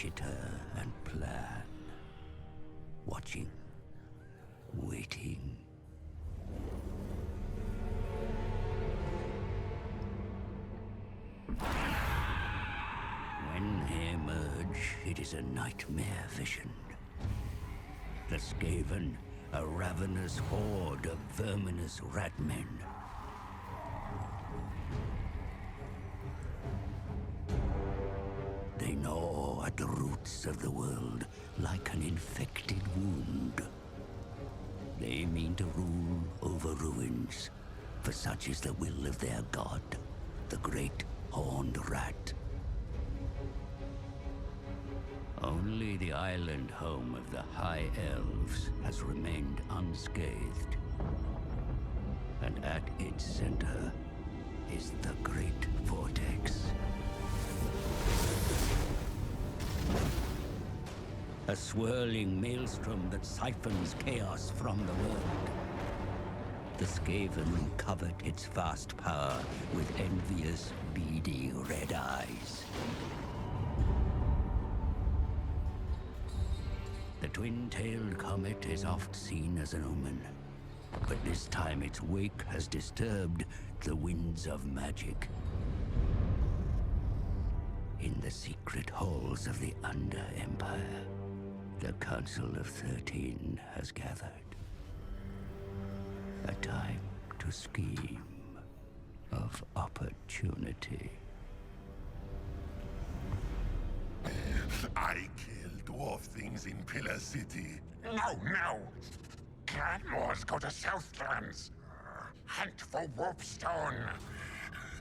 chitter and plan. Watching. Waiting. When they emerge, it is a nightmare vision. The Skaven, a ravenous horde of verminous ratmen. They gnaw at the roots of the world like an infected wound. They mean to rule over ruins, for such is the will of their god, the great horned rat. Only the island home of the High Elves has remained unscathed. And at its center is the Great Vortex. A swirling maelstrom that siphons chaos from the world. The Skaven covet its vast power with envious, beady red eyes. The twin-tailed comet is oft seen as an omen, but this time its wake has disturbed the winds of magic. In the secret halls of the Under-Empire, the Council of 13 has gathered. A time to scheme of opportunity. I kill dwarf things in Pillar City. No! Clanmores go to Southlands. Hunt for Warpstone.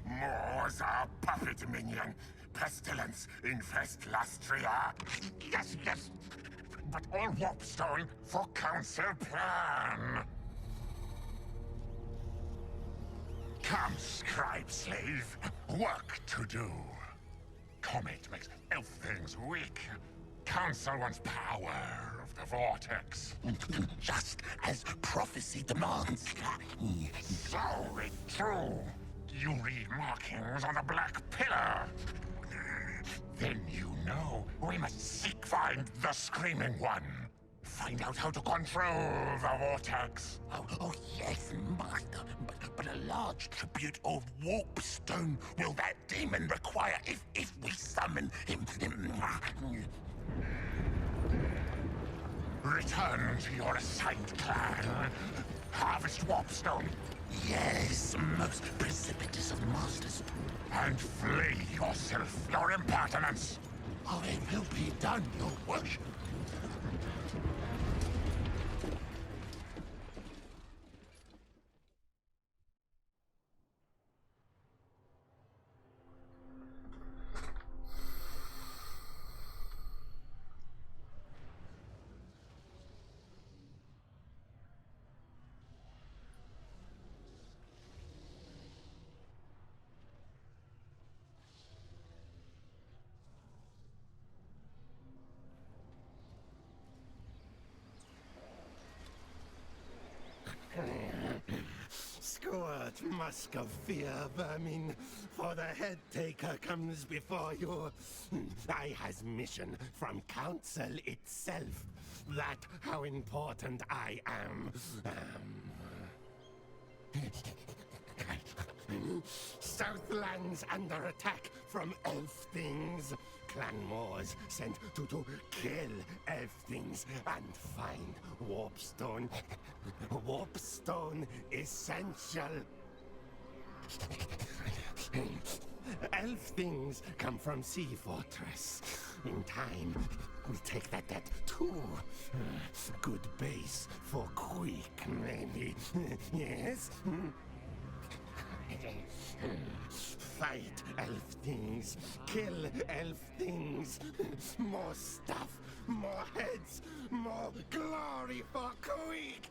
Moors are puppet minion. Pestilence infest Lastria. Yes. But all Warpstone for council plan. Come, scribe slave. Work to do. Comet makes elf things weak. Council wants power of the vortex. Just as prophecy demands. So it's true. You read markings on the Black Pillar. Then you know we must find the Screaming One. Find out how to control the vortex. Oh yes, master. But a large tribute of Warpstone will that demon require if we summon him. Return to your assigned clan. Harvest Warpstone. Yes, most precipitous of masters. And flay yourself, your impertinence. Oh, it will be done, your worship. Squirt, musk of fear, vermin, for the Headtaker comes before you. I has mission from Council itself. That how important I am. Southlands under attack from elf things. Clanmores sent to kill elf things and find Warpstone. Warpstone essential. Elf things come from Sea Fortress. In time, we'll take that too. Good base for Queek, maybe. Yes? Fight elf things. Kill elf things. More stuff. More heads. More glory for Queek.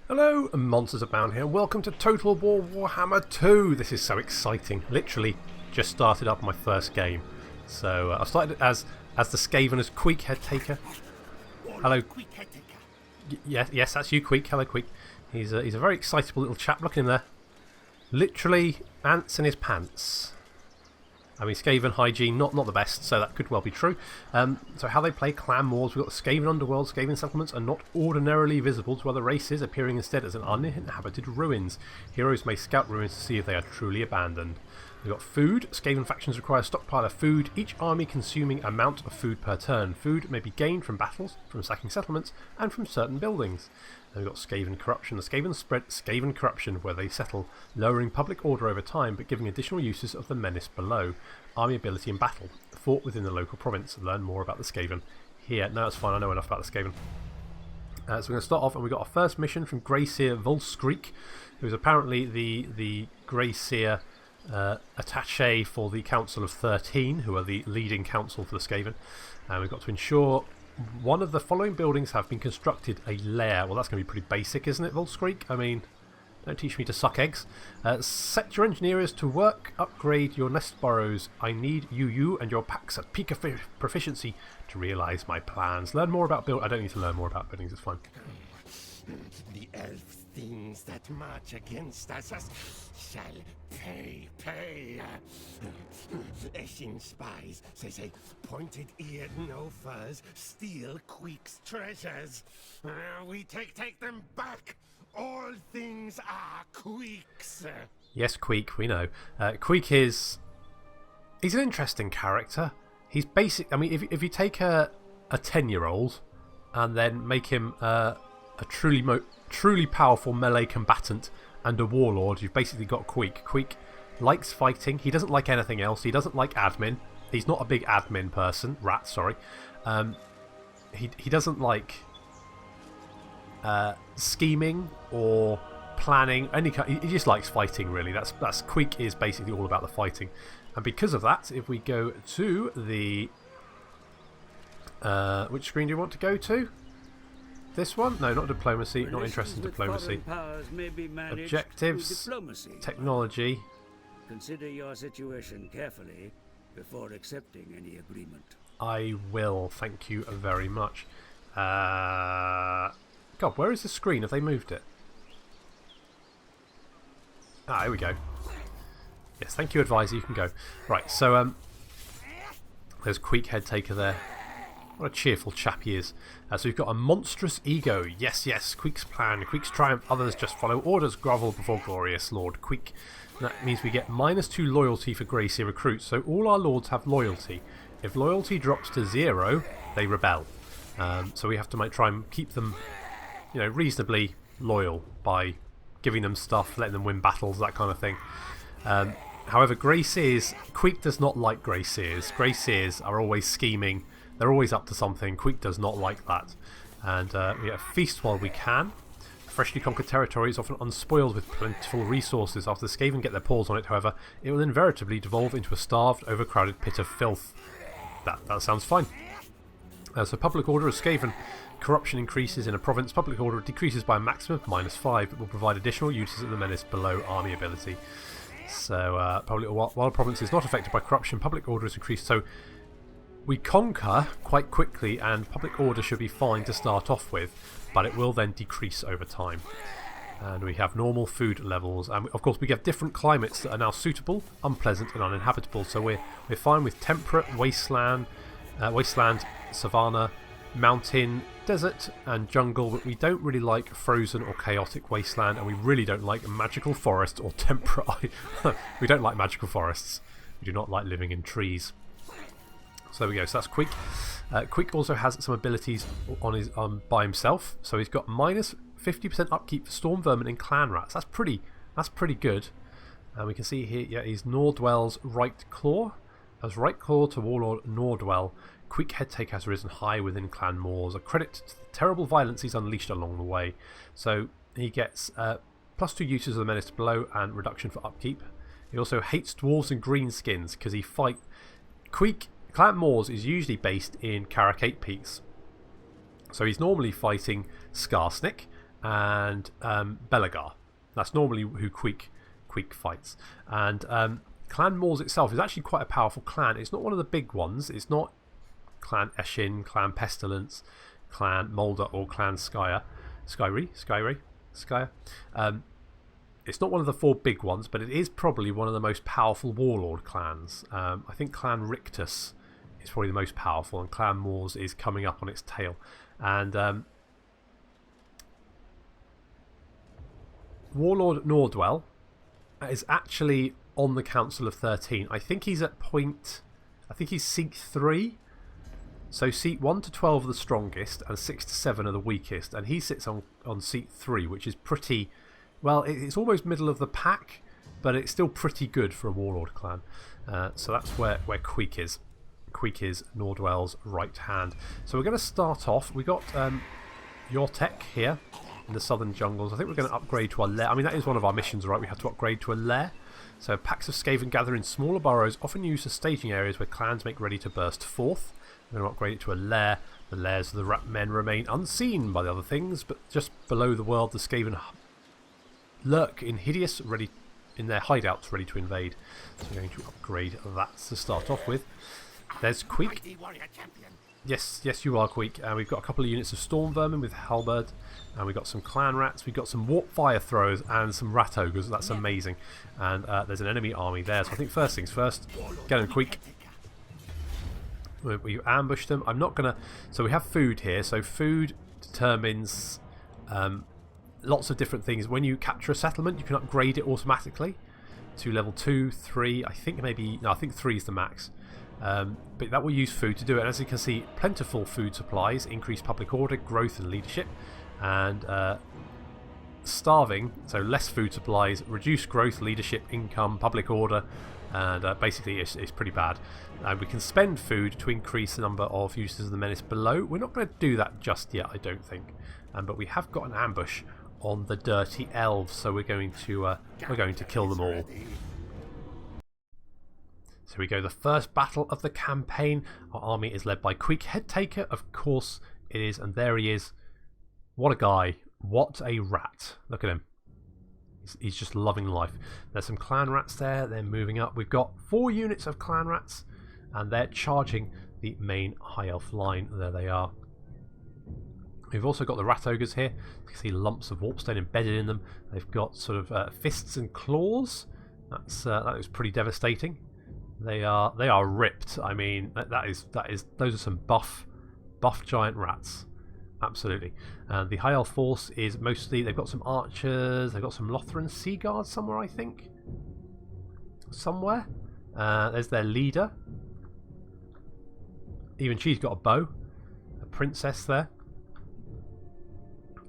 Hello, Monsters Abound here. Welcome to Total War Warhammer 2. This is so exciting. Literally just started up my first game. So I've started as the Skaven as Queek Headtaker. Hello. Queek Headtaker. Yes, that's you, Queek. Hello, Queek. He's a very excitable little chap. Look at him there. Literally ants in his pants. I mean, Skaven hygiene, not the best, so that could well be true. So how they play clan wars, we've got the Skaven underworld. Skaven settlements are not ordinarily visible to other races, appearing instead as an uninhabited ruins. Heroes may scout ruins to see if they are truly abandoned. We've got food. Skaven factions require a stockpile of food, each army consuming an amount of food per turn. Food may be gained from battles, from sacking settlements, and from certain buildings. And we've got Skaven corruption. The Skaven spread Skaven corruption, where they settle, lowering public order over time, but giving additional uses of the menace below. Army ability in battle, fought within the local province. Learn more about the Skaven here. No, that's fine, I know enough about the Skaven. So we're going to start off, and we've got our first mission from Greyseer Volskreek, who's apparently the Greyseer attache for the Council of 13, who are the leading council for the Skaven. And we've got to ensure one of the following buildings have been constructed a lair. Well, that's going to be pretty basic, isn't it, Volskreek? I mean, don't teach me to suck eggs. Set your engineers to work, upgrade your nest burrows. I need you and your packs at peak of proficiency to realise my plans. Learn more about build. I don't need to learn more about buildings, it's fine. The elf things that march against us shall pay. Eshin spies, say, pointed-eared no-furs, steal Queek's treasures. We take them back. All things are Queek's. Yes, Queek, we know. Queek he's an interesting character. He's basic. I mean, if you take a 10-year-old and then make him a truly powerful melee combatant and a warlord, you've basically got Queek. Queek likes fighting. He doesn't like anything else. He doesn't like admin. He's not a big admin person. Sorry. He doesn't like scheming or planning. He just likes fighting, really. That's Queek is basically all about the fighting. And because of that, if we go to the which screen do you want to go to? This one? No, not diplomacy. Not interested in diplomacy. Objectives, technology. Consider your situation carefully before accepting any agreement. I will, thank you very much. God, where is the screen? Have they moved it? Ah, here we go. Yes, thank you, advisor. You can go. Right, so there's Queek Headtaker there. What a cheerful chap he is. So we've got a monstrous ego. Yes, Queek's plan. Queek's triumph. Others just follow orders. Grovel before glorious Lord Queek. And that means we get -2 loyalty for Greyseer recruits. So all our lords have loyalty. If loyalty drops to 0, they rebel. So we have to try and keep them, reasonably loyal by giving them stuff, letting them win battles, that kind of thing. However, Queek does not like Greyseers. Greyseers are always scheming. They're always up to something. Queek does not like that. And we feast while we can. Freshly conquered territory is often unspoiled with plentiful resources. After the Skaven get their paws on it, however, it will invariably devolve into a starved, overcrowded pit of filth. That sounds fine. So public order of Skaven. Corruption increases in a province. Public order decreases by a maximum of -5. It will provide additional uses of the menace below army ability. So while a province is not affected by corruption, public order is increased. So we conquer quite quickly, and public order should be fine to start off with, but it will then decrease over time. And we have normal food levels, and of course we have different climates that are now suitable, unpleasant, and uninhabitable. So we're fine with temperate, wasteland, savanna, mountain, desert, and jungle, but we don't really like frozen or chaotic wasteland, and we really don't like magical forest or temperate. We don't like magical forests. We do not like living in trees. So there we go. So that's Queek. Queek also has some abilities by himself. So he's got -50% upkeep for storm vermin and clan rats. That's pretty good. And we can see here, he's Nordwell's right claw. As right claw to warlord Nordwell, Queek Headtaker has risen high within clan mores. A credit to the terrible violence he's unleashed along the way. So he gets +2 uses of the menace below and reduction for upkeep. He also hates dwarves and greenskins because he fight. Clan Moors is usually based in Karakate Peaks. So he's normally fighting Skarsnik and Belagar. That's normally who Queek fights. And Clan Moors itself is actually quite a powerful clan. It's not one of the big ones. It's not Clan Eshin, Clan Pestilence, Clan Moulder or Clan Skyer. Skyer. It's not one of the 4 big ones, but it is probably one of the most powerful warlord clans. I think Clan Rictus is probably the most powerful, and Clan Moors is coming up on its tail. And Warlord Nordwell is actually on the Council of 13. I think he's at point... I think he's seat 3. So seat 1 to 12 are the strongest, and 6 to 7 are the weakest. And he sits on seat 3, which is pretty... Well, it's almost middle of the pack, but it's still pretty good for a Warlord clan. So that's where Queek is. Queek is Nordwell's right hand. So we're going to start off. We got Yortek here in the southern jungles. I think we're going to upgrade to our lair. I mean, that is one of our missions, right? We have to upgrade to a lair. So packs of Skaven gather in smaller burrows, often used as staging areas where clans make ready to burst forth. We're going to upgrade it to a lair. The lairs of the rat men remain unseen by the other things, but just below the world, the Skaven lurk in hideous, ready in their hideouts, ready to invade. So we're going to upgrade that to start off with. There's Queek. Yes, you are Queek. We've got a couple of units of Storm Vermin with Halberd, and we've got some Clan Rats. We've got some Warp Fire Throwers and some Rat Ogres. That's amazing. And there's an enemy army there. So I think first things first, get them, Queek. We ambush them. I'm not gonna. So we have food here. So food determines lots of different things. When you capture a settlement, you can upgrade it automatically to level 2, 3. I think maybe no. I think 3 is the max. But that will use food to do it. And as you can see, plentiful food supplies, increased public order, growth and leadership, and starving, so less food supplies, reduced growth, leadership, income, public order, and basically it's pretty bad. We can spend food to increase the number of uses of the menace below. We're not going to do that just yet, I don't think, but we have got an ambush on the dirty elves, so we're going to kill them all. So we go, the first battle of the campaign. Our army is led by Queek Headtaker, of course it is, and there he is. What a guy. What a rat. Look at him. He's just loving life. There's some Clan Rats there. They're moving up. We've got 4 units of Clan Rats, and they're charging the main High Elf line. There they are. We've also got the Rat Ogres here. You can see lumps of warpstone embedded in them. They've got sort of fists and claws. That is pretty devastating. They are ripped. I mean, those are some buff giant rats. Absolutely. The High Elf force is mostly, they've got some archers, they've got some Lothran Sea Guards somewhere, I think. Somewhere. There's their leader. Even she's got a bow. A princess there.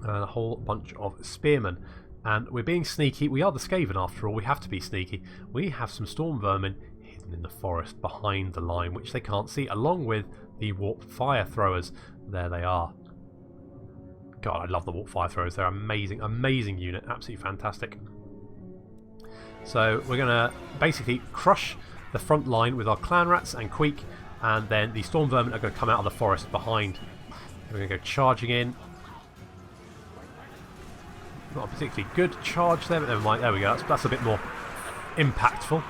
And a whole bunch of spearmen. And we're being sneaky. We are the Skaven after all. We have to be sneaky. We have some Storm Vermin hidden in the forest behind the line, which they can't see, along with the Warp Fire Throwers. There they are. God, I love the Warp Fire Throwers. They're amazing, amazing unit. Absolutely fantastic. So we're going to basically crush the front line with our Clan Rats and Queek, and then the Storm Vermin are going to come out of the forest behind. We're going to go charging in. Not a particularly good charge there, but never mind. There we go. That's a bit more impactful.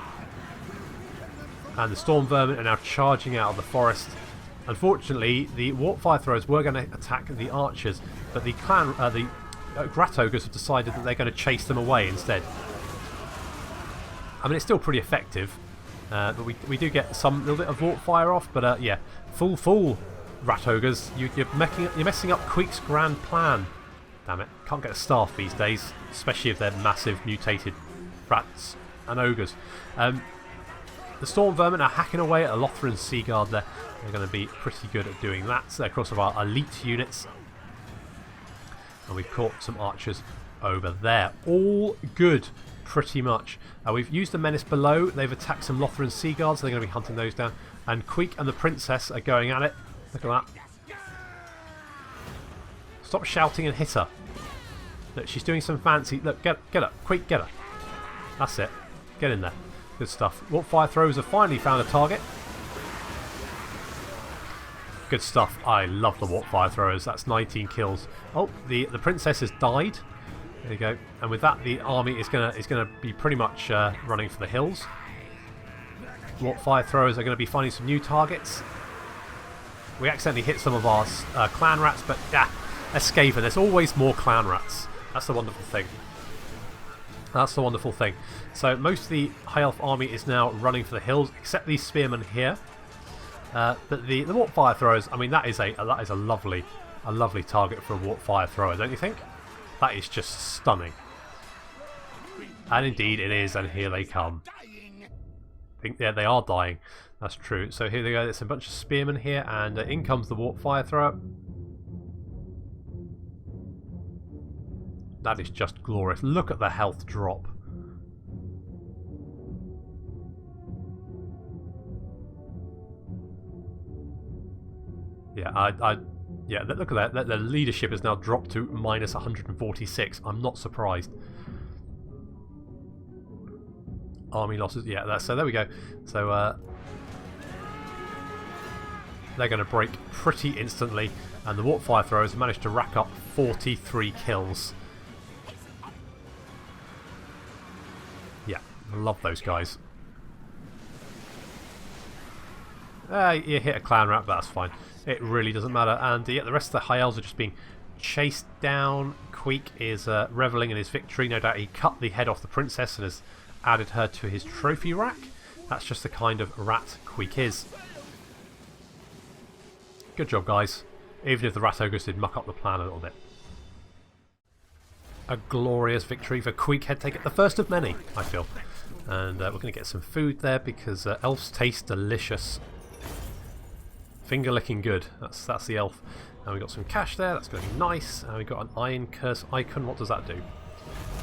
And the Storm Vermin are now charging out of the forest. Unfortunately, the Warp Fire Throwers were going to attack the archers, but the Rat Ogres have decided that they're going to chase them away instead. I mean, it's still pretty effective, but we do get some little bit of Warp Fire off. But yeah, full Rat Ogres. You're messing up Queek's grand plan. Damn it! Can't get a staff these days, especially if they're massive mutated rats and ogres. The Storm Vermin are hacking away at a Lothran Sea Guard there. They're going to be pretty good at doing that. So they're across of our elite units. And we've caught some archers over there. All good, pretty much. We've used the menace below. They've attacked some Lothran Sea Guards. So they're going to be hunting those down. And Queek and the Princess are going at it. Look at that. Stop shouting and hit her. Look, she's doing some fancy... Look, get her. Queek, get her. That's it. Get in there. Good stuff. Warp Fire Throwers have finally found a target. Good stuff. I love the Warp Fire Throwers. That's 19 kills. Oh, the Princess has died. There you go. And with that, the army is gonna be pretty much running for the hills. Warp Fire Throwers are going to be finding some new targets. We accidentally hit some of our Clan Rats, but yeah, a Skaven, there's always more clan rats. That's the wonderful thing. That's the wonderful thing. So most of the High Elf army is now running for the hills, except these spearmen here. But the warp fire throwers, I mean, that is a lovely target for a warp fire thrower, don't you think? That is just stunning. And indeed it is, and here they come. Yeah, they are dying. That's true. So here they go. There's a bunch of spearmen here, and in comes the warp fire thrower. That is just glorious. Look at the health drop. Yeah, yeah, look at that. The leadership has now dropped to minus 146. I'm not surprised. Army losses. Yeah, so there we go. So they're going to break pretty instantly, and the warp fire throwers have managed to rack up 43 kills. Yeah, I love those guys. You hit a clan rat, but that's fine. It really doesn't matter. And yeah, the rest of the High Elves are just being chased down. Queek is revelling in his victory. No doubt he cut the head off the princess and has added her to his trophy rack. That's just the kind of rat Queek is. Good job, guys. Even if the rat ogres did muck up the plan a little bit. A glorious victory for Queek Headtaker. The first of many, I feel. And we're going to get some food there because elves taste delicious. Finger licking good. That's the elf. And we got some cash there. That's going to be nice. And we got an Iron Curse icon. What does that do?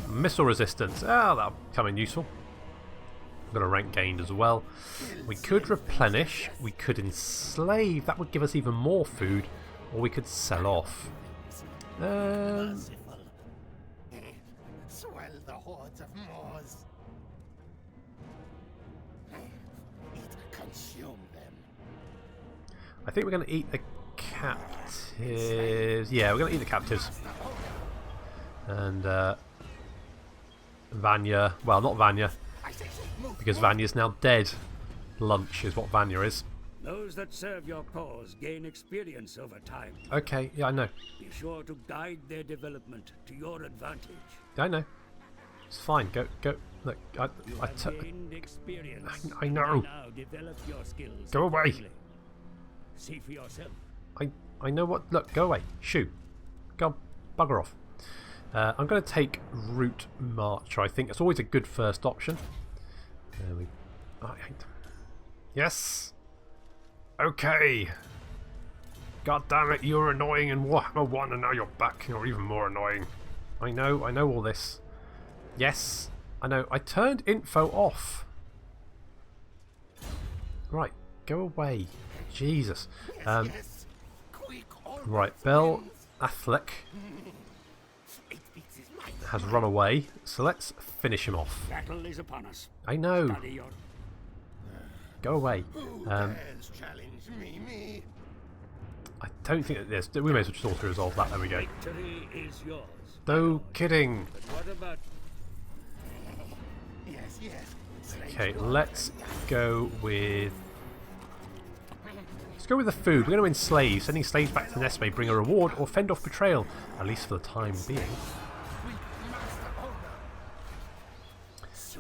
Missile resistance. That'll come in useful. We've got a rank gained as well. We could replenish. We could enslave. That would give us even more food. Or we could sell off. Swell the hordes of Moors. It consumed them. I think we're going to eat the captives. Yeah, we're going to eat the captives. And Vanya, well, not Vanya, because Vanya's now dead. Lunch is what Vanya is. Those that serve your cause gain experience over time. Okay, yeah, I know. Be sure to guide their development to your advantage. I know. It's fine. Go. Look, Gained experience. I know. Now develop your skills. Go away. See for yourself. I know what. Look, go away. Shoo. Go, bugger off. I'm going to take Route Marcher. I think it's always a good first option. There we. Yes. Okay. God damn it! You were annoying in Warhammer 1, and now you're back. You're even more annoying. I know all this. Yes, I know. I turned info off. Right, go away. Jesus. Right, Bel Affleck has run away, so let's finish him off. Battle is upon us. I know. Go away. I don't think that there's. We may as well just also resolve that. There we go. Victory is yours. No kidding. But what about? Okay, let's go with. Let's go with the food. We're going to enslave. Sending slaves back to the nest may bring a reward or fend off betrayal, at least for the time being.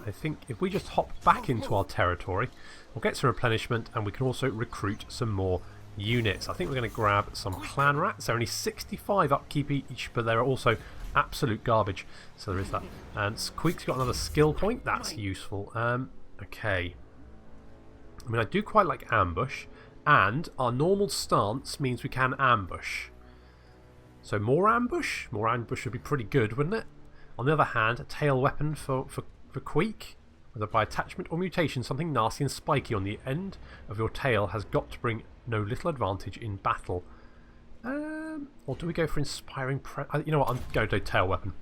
I think if we just hop back into our territory, we'll get some replenishment and we can also recruit some more units. I think we're going to grab some clan rats. They're only 65 upkeep each, but they're also absolute garbage. So there is that. And Queek's got another skill point. That's useful. Okay. I mean, I do quite like ambush, and our normal stance means we can ambush. So more ambush? More ambush would be pretty good, wouldn't it? On the other hand, a tail weapon for Queek, whether by attachment or mutation, something nasty and spiky on the end of your tail has got to bring no little advantage in battle. Or do we go for inspiring you know what, I'm going to do tail weapon.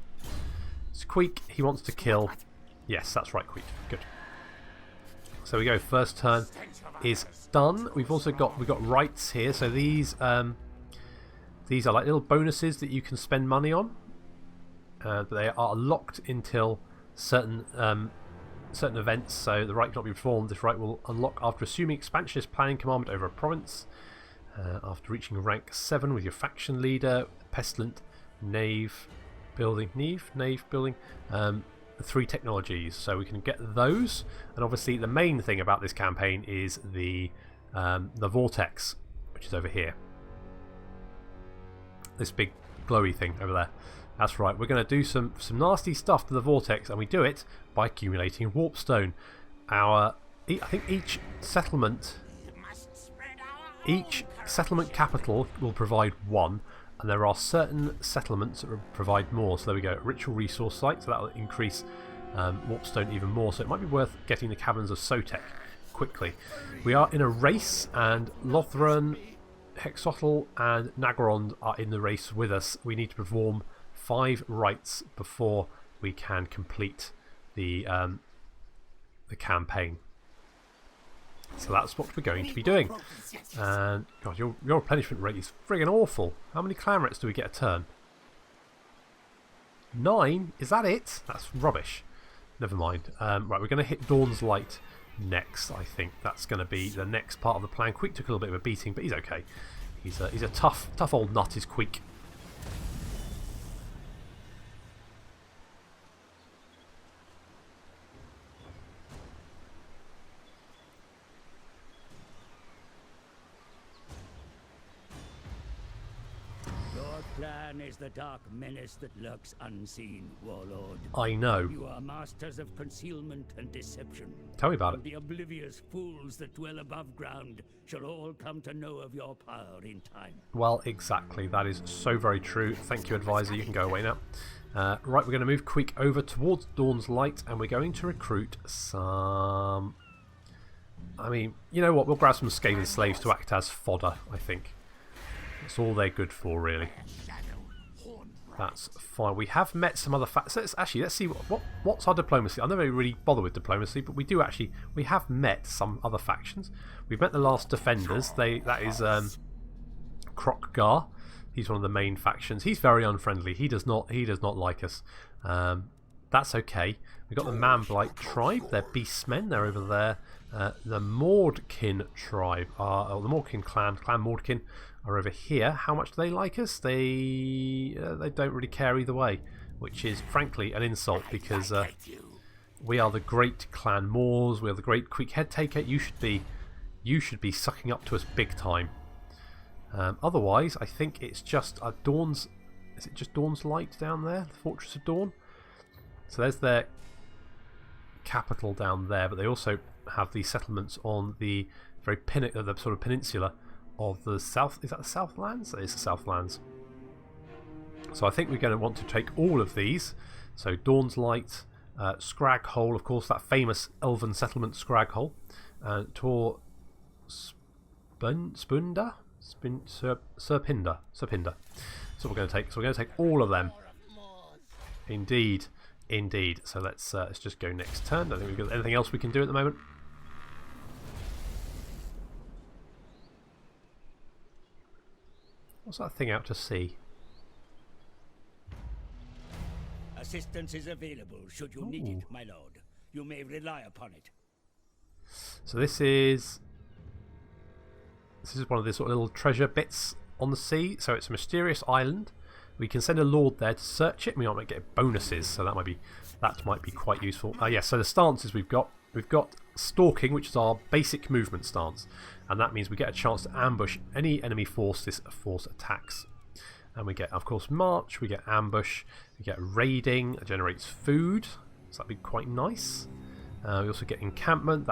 It's Queek, he wants to kill. Yes, that's right, Queek. Good. So we go, first turn is done. We've got rights here, so these are like little bonuses that you can spend money on. But they are locked until certain events, so the right cannot be performed. This right will unlock after assuming expansionist planning commandment over a province, after reaching rank 7 with your faction leader. pestilent, nave building, 3 technologies, so we can get those. And obviously the main thing about this campaign is the vortex, which is over here, this big glowy thing over there. That's right, we're going to do some nasty stuff to the vortex, and we do it by accumulating warpstone. I think each settlement capital will provide 1, and there are certain settlements that will provide more. So there we go, ritual resource site, so that will increase warpstone even more. So it might be worth getting the caverns of Sotek quickly. We are in a race, and Lothran, Hexotl and Nagarond are in the race with us. We need to perform 5 rites before we can complete the campaign. So that's what we're going to be doing. And God, your replenishment rate is friggin' awful. How many clanrets do we get a turn? 9? Is that it? That's rubbish. Never mind. Right, we're going to hit Dawn's Light next. I think that's going to be the next part of the plan. Queek took a little bit of a beating, but he's okay. He's a tough old nut, is Queek. Plan is the dark menace that lurks unseen, Warlord. I know. You are masters of concealment and deception. Tell me about and it. The oblivious fools that dwell above ground shall all come to know of your power in time. Well, exactly. That is so very true. Thank you, Advisor. You can go away now. Right, we're going to move Queek over towards Dawn's Light, and we're going to recruit some... I mean, you know what? We'll grab some Skaven slaves to act as fodder, I think. That's all they're good for, really. That's fine. We have met some other factions. Let's see what's our diplomacy. I never really bother with diplomacy, but we have met some other factions. We've met the last defenders. That is Krokgar. He's one of the main factions. He's very unfriendly. He does not like us. That's okay. We've got the Manblight tribe. They're beastmen. They're over there. The Mordkin tribe or the Mordkin clan Mordkin are over here. How much do they like us? They don't really care either way, which is frankly an insult, because we are the great Clan Moors. We are the great Queek Headtaker. You should be sucking up to us big time. Otherwise, I think it's just Dawn's. Is it just Dawn's Light down there? The Fortress of Dawn. So there's their capital down there, but they also have the settlements on the very the sort of peninsula of the south. Is that the Southlands? That is the Southlands. So I think we're going to want to take all of these. So Dawn's Light, Scrag Hole, of course, that famous elven settlement Scrag Hole, Tor Serpinda. So we're going to take. So we're going to take all of them. Indeed. So let's just go next turn. I don't think we've got anything else we can do at the moment. What's that thing out to sea? Assistance is available should you need it, my lord. You may rely upon it. So this is one of the sort of little treasure bits on the sea. So it's a mysterious island. We can send a lord there to search it. We might get bonuses, so that might be quite useful. Yes. So the stances we've got stalking, which is our basic movement stance, and that means we get a chance to ambush any enemy force this force attacks. And we get, of course, march. We get ambush. We get raiding. It generates food, so that'd be quite nice. We also get encampment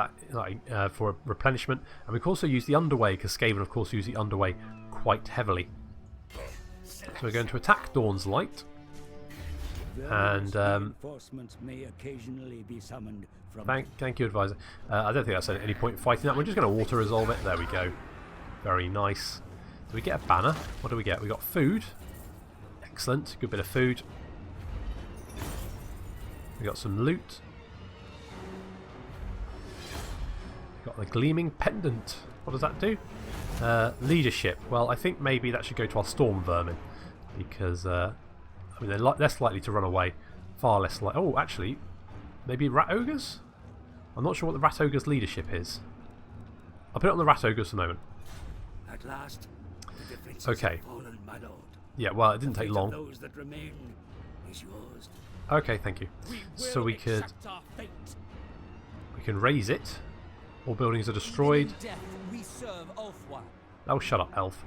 for replenishment, and we can also use the underway, because Skaven, of course, use the underway quite heavily. So we're going to attack Dawn's Light, and reinforcements may occasionally be summoned from thank you, Advisor. I don't think that's at any point fighting that. We're just going to water resolve it. There we go. Very nice. Do we get a banner? What do we get? We got food. Excellent. Good bit of food. We got some loot. We got the gleaming pendant. What does that do? Leadership. Well, I think maybe that should go to our storm vermin, because I mean, they're less likely to run away. Far less likely. Oh, actually, maybe rat ogres? I'm not sure what the rat ogre's leadership is. I'll put it on the rat ogres for the moment. At last, the defenses Okay. have fallen, my lord. Yeah, well, it didn't take long. Those that remain is yours. Okay, thank you. So we can raise it. All buildings are destroyed. Oh, shut up, elf.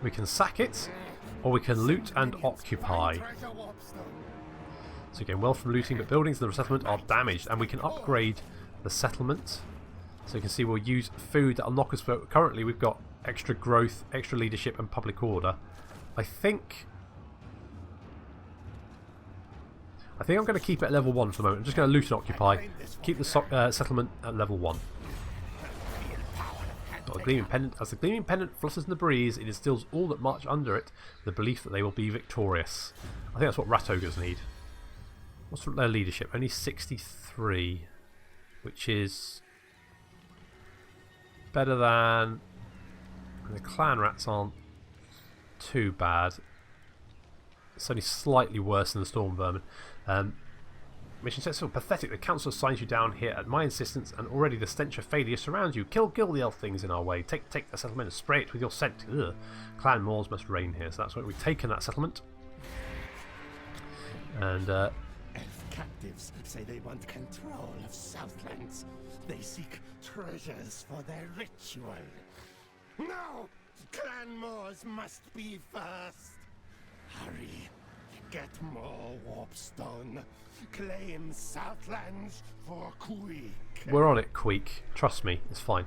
We can sack it, or we can loot and occupy. So again, wealth from looting, but buildings in the settlement are damaged, and we can upgrade the settlement. So you can see we'll use food that unlock us. But currently, we've got extra growth, extra leadership, and public order. I think I'm going to keep it at level 1 for the moment. I'm just going to loot and occupy. Keep the settlement at level 1. Got a gleaming pendant. As the gleaming pendant flutters in the breeze, it instills all that march under it the belief that they will be victorious. I think that's what rat ogres need. What's their leadership? Only 63, which is better than... The clan rats aren't too bad. It's only slightly worse than the storm vermin. Mission set so pathetic. The council assigns you down here at my insistence, and already the stench of failure surrounds you. Kill the elf things in our way. Take the settlement and spray it with your scent. Ugh. Clan Moors must reign here, so that's why we've taken that settlement. And elf captives say they want control of Southlands. They seek treasures for their ritual. No! Clan Moors must be first. Hurry. Get more warpstone. Claim Southlands for Queek. We're on it, Queek. Trust me, it's fine.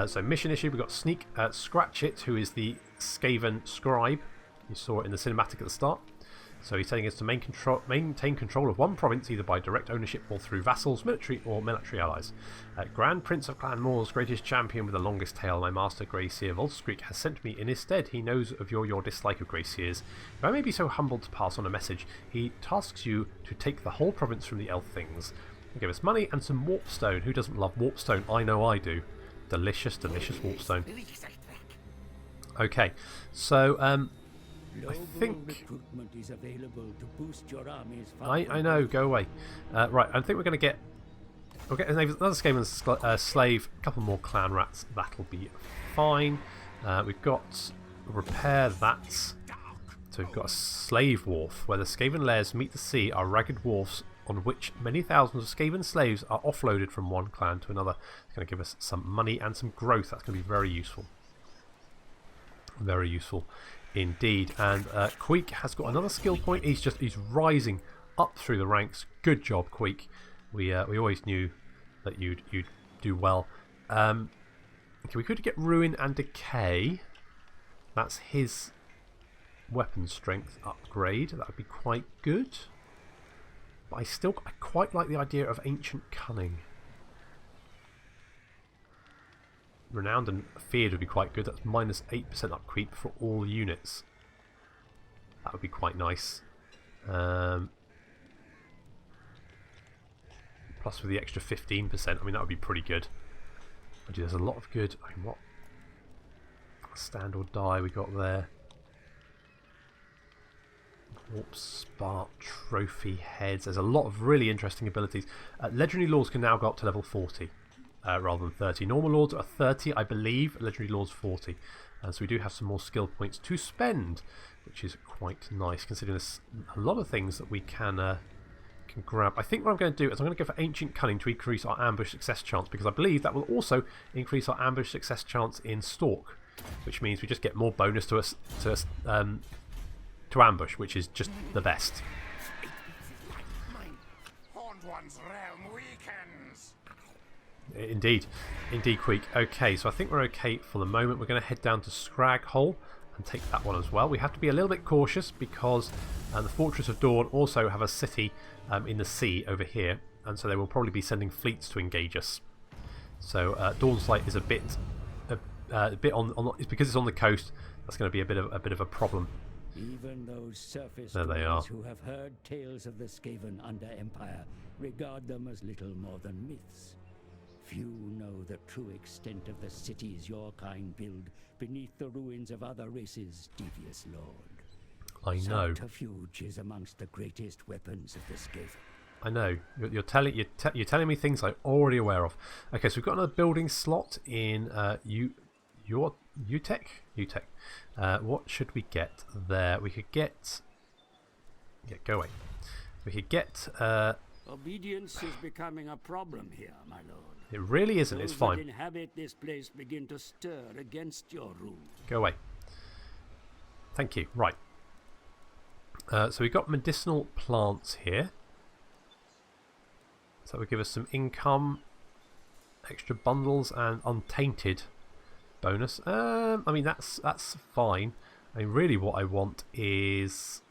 So mission issue, we've got Sneak Scratchit, who is the Skaven scribe. You saw it in the cinematic at the start. So he's telling us to maintain control of one province, either by direct ownership or through vassals, military allies. Grand Prince of Clan Moors, greatest champion with the longest tail, my master Greyseer Volskreek has sent me in his stead. He knows of your dislike of Greyseers. If I may be so humbled to pass on a message, he tasks you to take the whole province from the elf things. He gave us money and some warpstone. Who doesn't love warpstone? I know I do. Delicious, delicious warpstone. Okay, so I think is available to boost your army's I know. Go away. Right, I think we're going to get. We'll get another Skaven slave. A couple more clan rats. That'll be fine. We've got repair that. So we've got a slave wharf where the Skaven lairs meet the sea are ragged wharfs on which many thousands of Skaven slaves are offloaded from one clan to another. It's going to give us some money and some growth. That's going to be very useful. Very useful indeed. And Queek has got another skill point. He's rising up through the ranks. Good job, Queek. We always knew that you'd do well. Okay, we could get ruin and decay. That's his weapon strength upgrade. That would be quite good. But I quite like the idea of ancient cunning. Renowned and feared would be quite good. That's minus 8% upkeep for all units. That would be quite nice. Plus with the extra 15%, I mean that would be pretty good. There's a lot of good. I mean, what stand or die we got there? Warp Spark, Trophy Heads. There's a lot of really interesting abilities. Legendary Lords can now go up to level 40. Rather than 30. Normal Lords are 30, I believe. Legendary Lords 40. So we do have some more skill points to spend, which is quite nice, considering there's a lot of things that we can grab. I think what I'm going to do is I'm going to go for Ancient Cunning to increase our ambush success chance, because I believe that will also increase our ambush success chance in Stalk, which means we just get more bonus to ambush, which is just the best. Horned One's realm weakens. Indeed, Queek. Okay, so I think we're okay for the moment. We're going to head down to Scrag Hole and take that one as well. We have to be a little bit cautious because the Fortress of Dawn also have a city in the sea over here, and so they will probably be sending fleets to engage us. So Dawn's Light is a bit on. It's because it's on the coast. That's going to be a bit of a problem. Even those surface there they are. Who have heard tales of the Skaven under Empire regard them as little more than myths. Few know the true extent of the cities your kind build beneath the ruins of other races, devious lord. I know. Subterfuge is amongst the greatest weapons of the Skaven. I know. You're telling me things I'm already aware of. Okay, so we've got another building slot in Utech? Utech. What should we get there? We could get... Yeah, go away. We could get... Obedience is becoming a problem here, my lord. It really isn't. It's fine. Those that inhabit this place begin to stir against your rule. Go away. Thank you. Right. So we've got medicinal plants here. So that will give us some income, extra bundles, and untainted bonus. I mean, that's fine. I mean, really what I want is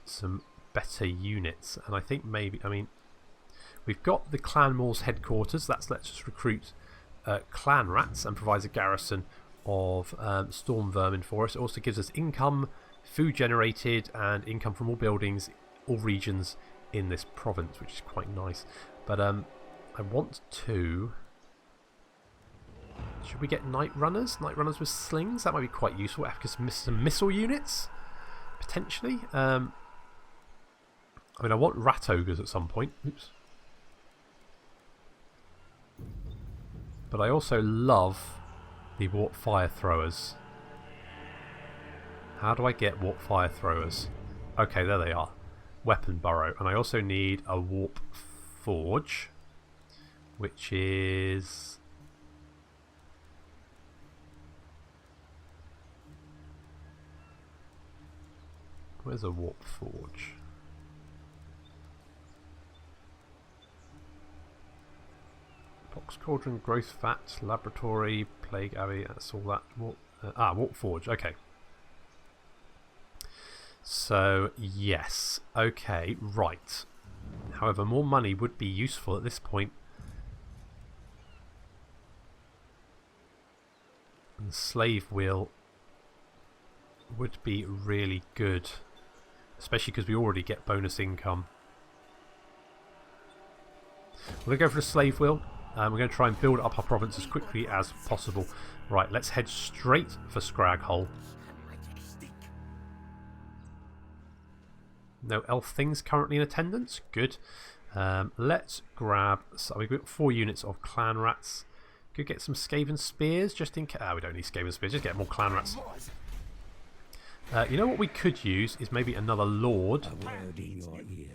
some better units. And I think maybe, I mean, we've got the Clan Moors headquarters. That lets us recruit clan rats and provides a garrison of storm vermin for us. It also gives us income, food generated, and income from all buildings, all regions in this province, which is quite nice. But I want to... Should we get night runners? Night runners with slings? That might be quite useful. Because some missile units, potentially. I mean, I want rat ogres at some point. Oops. But I also love the warp fire throwers. How do I get warp fire throwers? Okay, there they are. Weapon burrow. And I also need a warp forge, which is... Where's a warp forge? Box cauldron, growth fat, laboratory, plague abbey, that's all that. Warp forge, okay. So, yes. Okay, right. However, more money would be useful at this point. And the slave wheel would be really good. Especially because we already get bonus income. We're going to go for the slave wheel. We're going to try and build up our province as quickly as possible. Right, let's head straight for Scrag Hole. No elf things currently in attendance. Good. Let's grab... So we've got 4 units of clan rats. Could get some Skaven spears just in case... we don't need Skaven spears. Just get more clan rats. You know what we could use is maybe another lord. A word in your ear.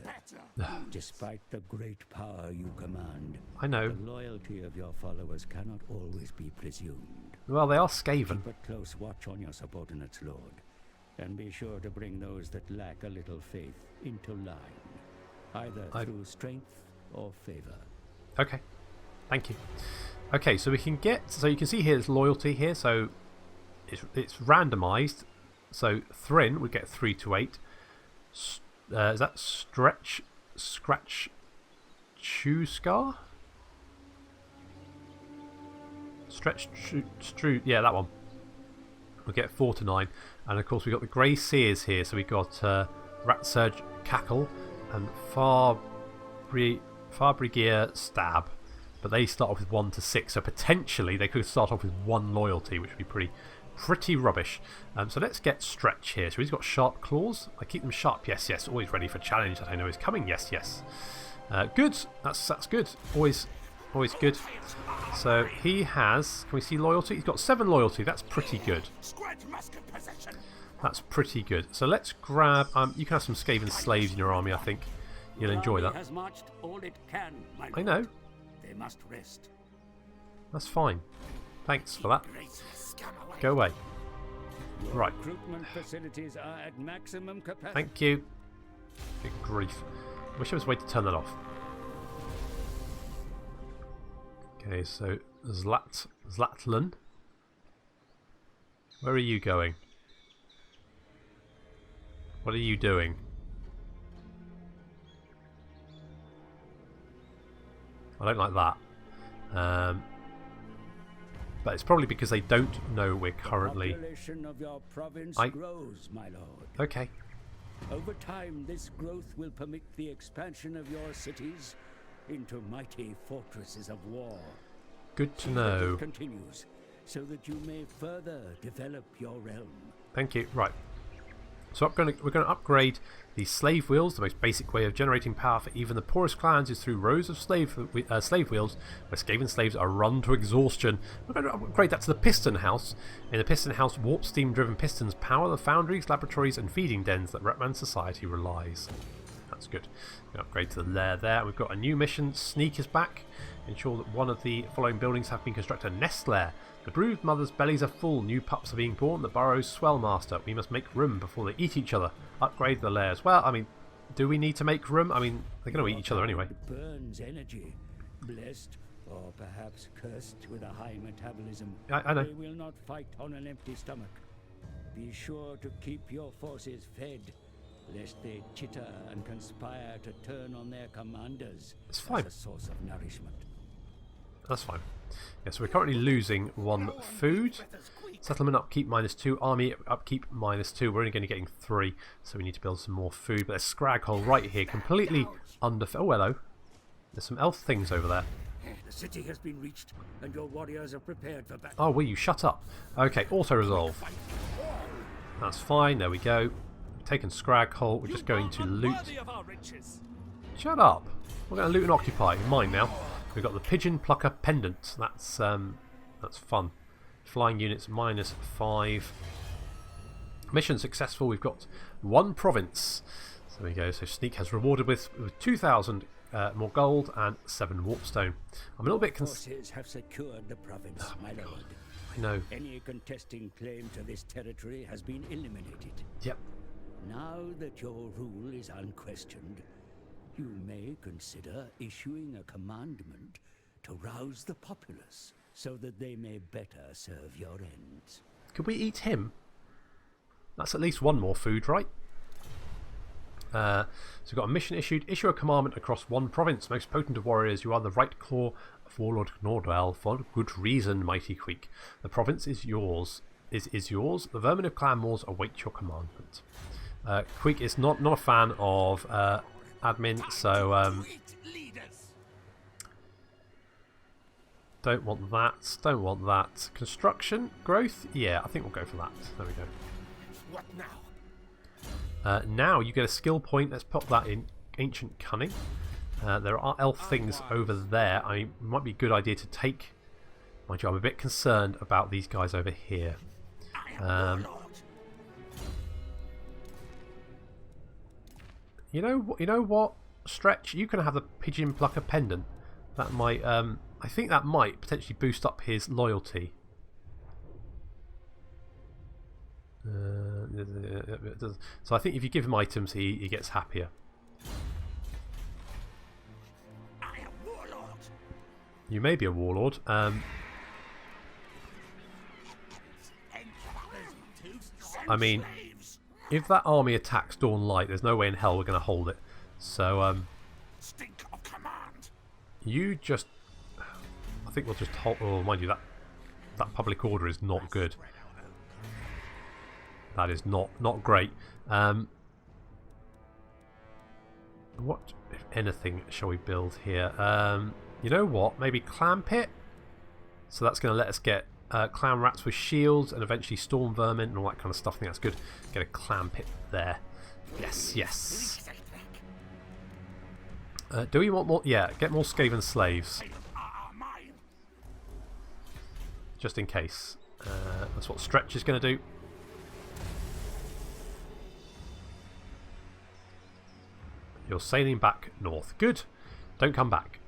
Despite the great power you command, I know. the loyalty of your followers cannot always be presumed. Well, they are Skaven. Keep a close watch on your subordinates, Lord. And be sure to bring those that lack a little faith into line, either through strength or favor. Okay, thank you. Okay, so we can get... So you can see here there's loyalty here, so it's randomized. So Thrin would get 3 to 8. Is that Scratch Chew Scar? Yeah, that one. We'll get 4 to 9. And of course we've got the Grey Seers here. So we've got Rat Surge Cackle and Farbrigier Stab. But they start off with 1 to 6. So potentially they could start off with 1 loyalty, which would be pretty rubbish. So let's get Stretch here. So he's got sharp claws. I keep them sharp. Yes, yes. Always ready for challenge that I know is coming. Yes, yes. Good. That's good. Always good. So he has... Can we see loyalty? He's got 7 loyalty. That's pretty good. That's pretty good. So let's grab... you can have some Skaven slaves in your army, I think. You'll enjoy that. Has marched all it can, my lord. I know. They must rest. That's fine. Thanks for that. Go away. Right. Recruitment facilities are at maximum capacity. Thank you. Good grief. Wish there was a way to turn that off. Okay, so Zlatlan. Where are you going? What are you doing? I don't like that. But it's probably because they don't know we're currently... The population of your province grows, my lord. Okay. Over time, this growth will permit the expansion of your cities into mighty fortresses of war. Good to know. It continues, so that you may further develop your realm. Thank you. Right. So we're going to upgrade the slave wheels. The most basic way of generating power for even the poorest clans is through rows of slave wheels, where Skaven slaves are run to exhaustion. We're going to upgrade that to the piston house. In the piston house, warp steam-driven pistons power the foundries, laboratories, and feeding dens that Retman society relies. That's good. We upgrade to the lair there. We've got a new mission. Sneak is back. Ensure that one of the following buildings have been constructed. A nest lair. The brood mothers' bellies are full. New pups are being born. The burrows swell, master. We must make room before they eat each other. Upgrade the lairs. Well, I mean, do we need to make room? I mean, they're going to eat each other anyway. It burns energy. Blessed, or perhaps cursed with a high metabolism. I know. They will not fight on an empty stomach. Be sure to keep your forces fed, lest they chitter and conspire to turn on their commanders. It's fine. As a source of nourishment. That's fine. Yeah, so we're currently losing 1 food. Settlement upkeep -2. Army upkeep -2. We're only going to be getting 3, so we need to build some more food. But there's Scrag hole right here, completely under. Oh, hello. There's some elf things over there. The city has been reached, and your warriors are prepared for battle. Oh, will you shut up? Okay, auto resolve. That's fine. There we go. We've taken Scrag hole. We're just going to loot. Shut up. We're going to loot and occupy. Mine now. We've got the Pigeon Plucker Pendant. That's fun. Flying units -5. Mission successful. We've got 1 province. So there we go. So Sneak has rewarded with 2,000 more gold and 7 warpstone. I'm a little bit Forces have secured the province, my lord. I know. Any contesting claim to this territory has been eliminated. Yep. Now that your rule is unquestioned, you may consider issuing a commandment to rouse the populace so that they may better serve your ends. Could we eat him? That's at least 1 more food, right? So we've got a mission issued. Issue a commandment across 1 province. Most potent of warriors, you are the right claw of Warlord Nordwell for good reason, mighty Queek. The province is yours. Is yours. The vermin of Clan Moors await your commandment. Queek is not a fan of admin, so don't want that. Don't want that. Construction growth. Yeah, I think we'll go for that. There we go. What now? Now you get a skill point. Let's pop that in Ancient Cunning. There are elf things over there. It might be a good idea to take. Mind you, I'm a bit concerned about these guys over here. You know what? Stretch, you can have the Pigeon Plucker Pendant. That might. I think that might potentially boost up his loyalty. So I think if you give him items, he gets happier. You may be a warlord. I mean, if that army attacks Dawn Light, there's no way in hell we're going to hold it. So you just, I think we'll just hold. Oh, mind you, that public order is not good. That is not great. What, if anything, shall we build here? You know what? Maybe Clan Pit. So that's going to let us get clan rats with shields and eventually storm vermin and all that kind of stuff. I think that's good. Get a Clan Pit there. Yes, yes. Do we want more? Yeah, get more Skaven slaves. Just in case. That's what Stretch is going to do. You're sailing back north. Good. Don't come back.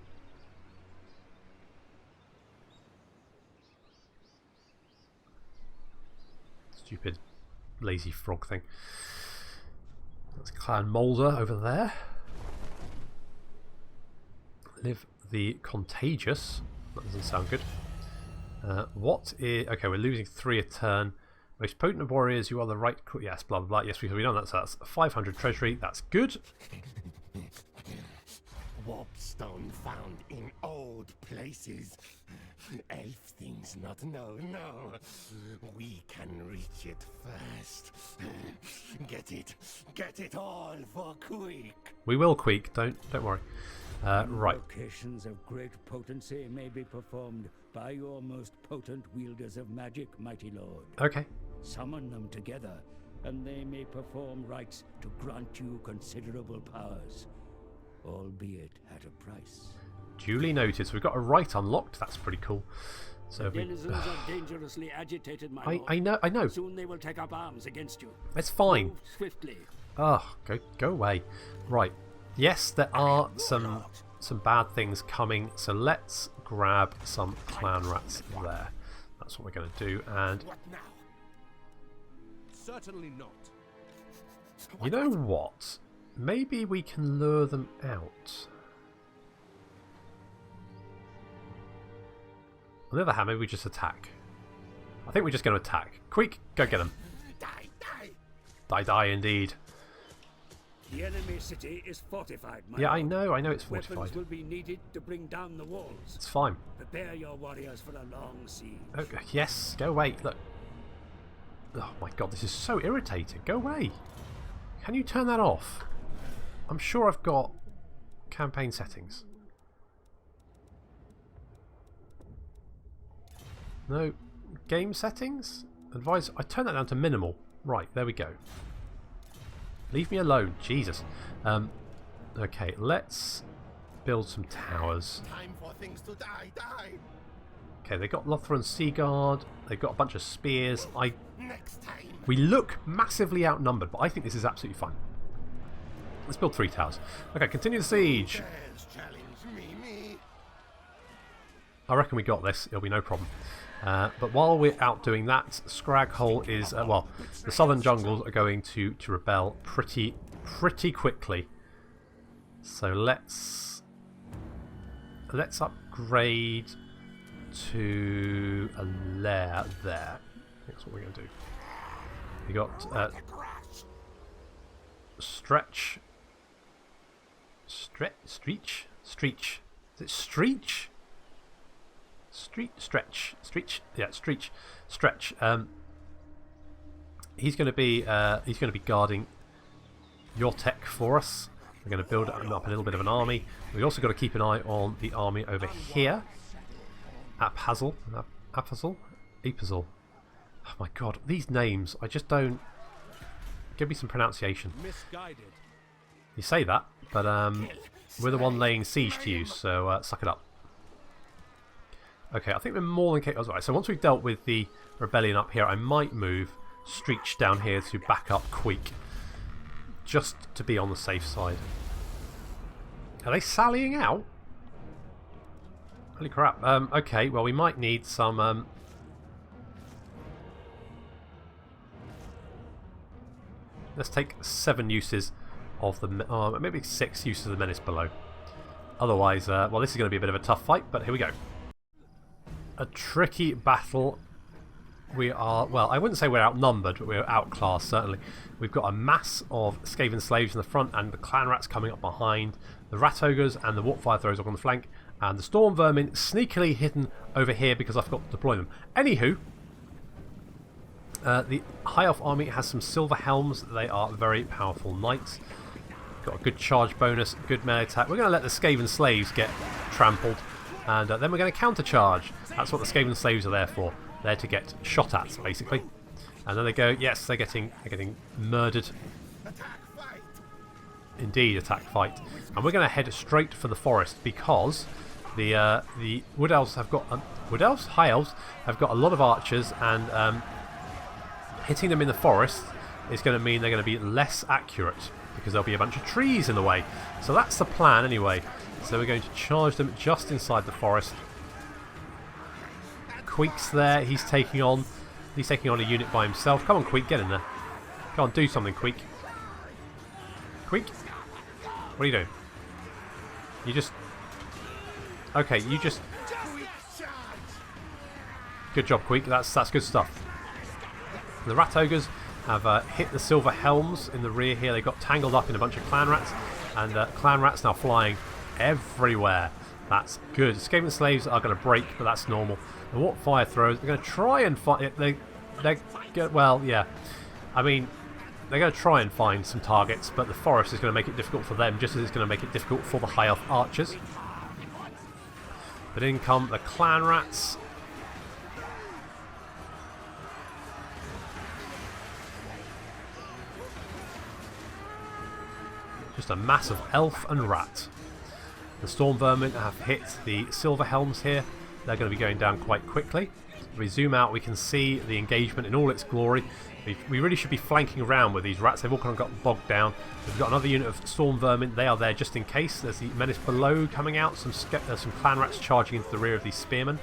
Stupid lazy frog thing. That's Clan Molder over there. Live the Contagious. That doesn't sound good. What is... Okay, we're losing 3 a turn. Most potent of warriors, you are the right... Yes, blah, blah, blah. Yes, we've done that. So that's 500 treasury. That's good. Warpstone found in old places. Elf things not know. No, we can reach it first. Get it all for Queek. We will, Queek. Don't worry. Right. Invocations of great potency may be performed by your most potent wielders of magic, mighty lord. Okay. Summon them together, and they may perform rites to grant you considerable powers, albeit at a price. Duly noted. So we've got a rite unlocked. That's pretty cool. So Denizens are dangerously agitated, my lord. I know. Soon they will take up arms against you. It's fine. Move swiftly. Oh, go away. Right. Yes, there are some bad things coming. So let's grab some clan rats there. That's what we're going to do. And What now? Certainly not. you know what? Maybe we can lure them out. On the other hand, maybe we just attack. I think we're just going to attack. Queek, go get them. Die, die! Die, die, indeed. The enemy city is fortified, my Yeah, lord. I know it's fortified. Weapons will be needed to bring down the walls. It's fine. Prepare your warriors for a long siege. Okay, yes, go away. Look. Oh my god, this is so irritating. Go away. Can you turn that off? I'm sure I've got campaign settings. No. Game settings? Advise. I turned that down to minimal. Right, there we go. Leave me alone. Jesus. Okay, let's build some towers. Time for things to die, die! Okay, they got Lothran Sea Guard. They've got a bunch of spears. Next time! We look massively outnumbered, but I think this is absolutely fine. Let's build 3 towers. Okay, continue the siege. Dares challenge me. I reckon we got this. It'll be no problem. But while we're out doing that, Scrag Hole is... well, the southern jungles are going to rebel pretty quickly. So let's upgrade to a lair there. That's what we're going to do. We got Stretch. Streech? Is it Streech? Stretch. Yeah, Stretch. He's going to be guarding your tech for us. We're going to build up a little bit of an army. We've also got to keep an eye on the army over here. Apazal. Oh my god, these names, I just don't... Give me some pronunciation. Misguided. You say that, but we're the one laying siege to you, so suck it up. Okay, I think we're more than capable. Right, so once we've dealt with the rebellion up here, I might move Streech down here to back up Queek, just to be on the safe side. Are they sallying out? Holy crap. Okay, well we might need some... let's take 7 uses of the... maybe 6 uses of the Menace below. Otherwise, well this is going to be a bit of a tough fight, but here we go. A tricky battle. We are, well, I wouldn't say we're outnumbered, but we're outclassed, certainly. We've got a mass of Skaven slaves in the front and the clan rats coming up behind, the rat ogres and the warpfire throwers on the flank, and the storm vermin sneakily hidden over here because I forgot to deploy them. Anywho, the High Elf army has some silver helms. They are very powerful knights. Got a good charge bonus, good melee attack. We're going to let the Skaven slaves get trampled, and then we're going to countercharge. That's what the Skaven slaves are there for. They're to get shot at, basically. And then they go, yes, they're getting murdered. Indeed, attack fight. And we're going to head straight for the forest because the Wood Elves have got... Wood Elves? High Elves have got a lot of archers, and hitting them in the forest is going to mean they're going to be less accurate because there'll be a bunch of trees in the way. So that's the plan anyway. So we're going to charge them just inside the forest. Queek's there. He's taking on a unit by himself. Come on, Queek, get in there. Come on, do something, Queek. Queek, what are you doing? You just... Okay, you just... Good job, Queek. That's good stuff. The rat ogres have hit the silver helms in the rear here. They got tangled up in a bunch of clan rats, and clan rats now flying everywhere. That's good. Skaven slaves are going to break, but that's normal. The warp fire throwers, they're going to try and find... Well, yeah. I mean, they're going to try and find some targets, but the forest is going to make it difficult for them, just as it's going to make it difficult for the High Elf archers. But in come the clan rats. Just a mass of elf and rat. The storm vermin have hit the silver helms here. They're going to be going down quite quickly. If we zoom out, we can see the engagement in all its glory. We really should be flanking around with these rats. They've all kind of got bogged down. We've got another unit of storm vermin. They are there just in case. There's the menace below coming out. Some clan rats charging into the rear of these spearmen.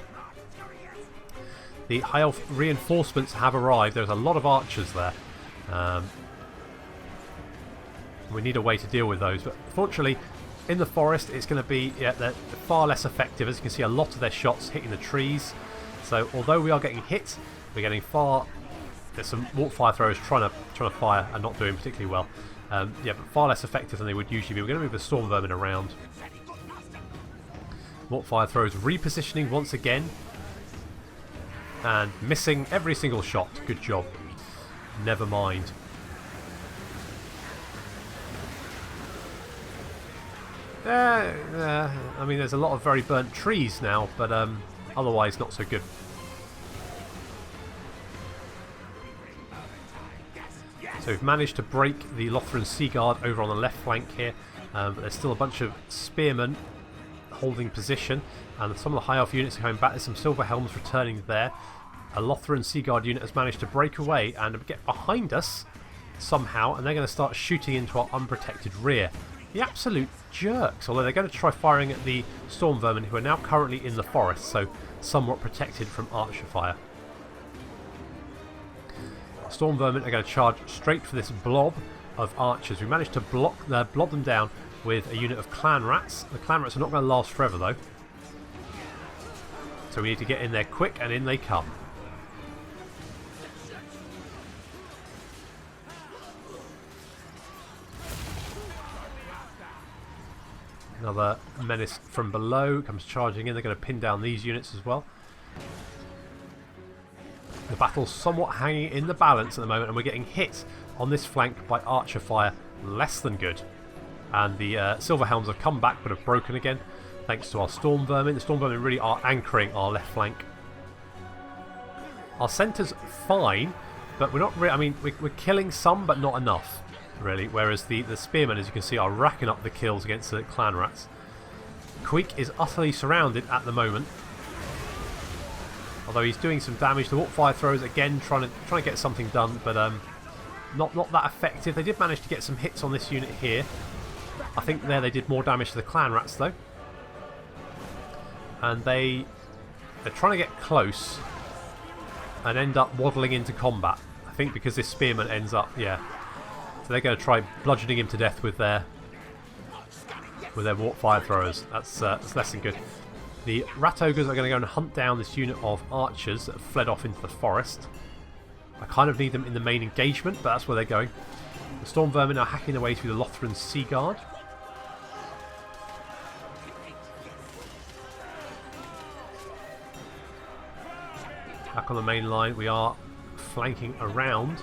The High Elf reinforcements have arrived. There's a lot of archers there. We need a way to deal with those. But fortunately, in the forest, it's going to be they're far less effective. As you can see, a lot of their shots hitting the trees. So although we are getting hit, we're getting far... There's some warp fire throwers trying to fire and not doing particularly well. Yeah, but far less effective than they would usually be. We're going to move the storm vermin around. Warp fire throwers repositioning once again. And missing every single shot. Good job. Never mind. I mean, there's a lot of very burnt trees now, but otherwise not so good. So we've managed to break the Lothran Sea Guard over on the left flank here, but there's still a bunch of spearmen holding position, and some of the High Elf units are coming back. There's some Silver Helms returning there. A Lothran Sea Guard unit has managed to break away and get behind us somehow, and they're going to start shooting into our unprotected rear. The absolute jerks, although they're going to try firing at the Storm Vermin, who are now currently in the forest, so somewhat protected from archer fire. Storm Vermin are going to charge straight for this blob of archers. We managed to blob them down with a unit of clan rats. The clan rats are not going to last forever though, so we need to get in there quick, and in they come. Another menace from below comes charging in. They're going to pin down these units as well. The battle's somewhat hanging in the balance at the moment, and we're getting hit on this flank by archer fire. Less than good. And the Silver Helms have come back but have broken again, thanks to our Storm Vermin. The Storm Vermin really are anchoring our left flank. Our centre's fine, but we're not really... I mean, we're killing some, but not enough, really. Whereas the Spearmen, as you can see, are racking up the kills against the clan rats. Queek is utterly surrounded at the moment. Although he's doing some damage. The warp fire throwers again trying to get something done, but not that effective. They did manage to get some hits on this unit here. I think there they did more damage to the clan rats though. And they're trying to get close and end up waddling into combat. I think because this spearman ends up, yeah. So they're going to try bludgeoning him to death with their warp fire throwers. That's less than good. The rat ogres are going to go and hunt down this unit of archers that have fled off into the forest. I kind of need them in the main engagement, but that's where they're going. The storm vermin are hacking their way through the Lothran Sea Guard. Back on the main line, we are flanking around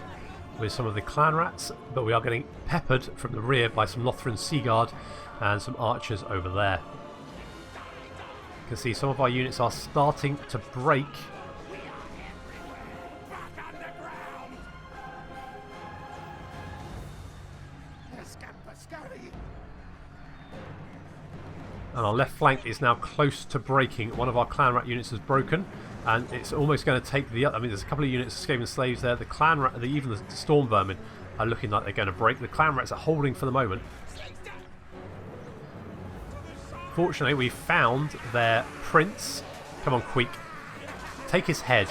with some of the clan rats, but we are getting peppered from the rear by some Lothran Sea Guard and some archers over there. You can see some of our units are starting to break. And our left flank is now close to breaking. One of our clan rat units has broken, and it's almost going to take the other. I mean, there's a couple of units of Skaven slaves there. The clan rat, even the storm vermin, are looking like they're going to break. The clan rats are holding for the moment. Fortunately, we found their prince. Come on, Queek. Take his head.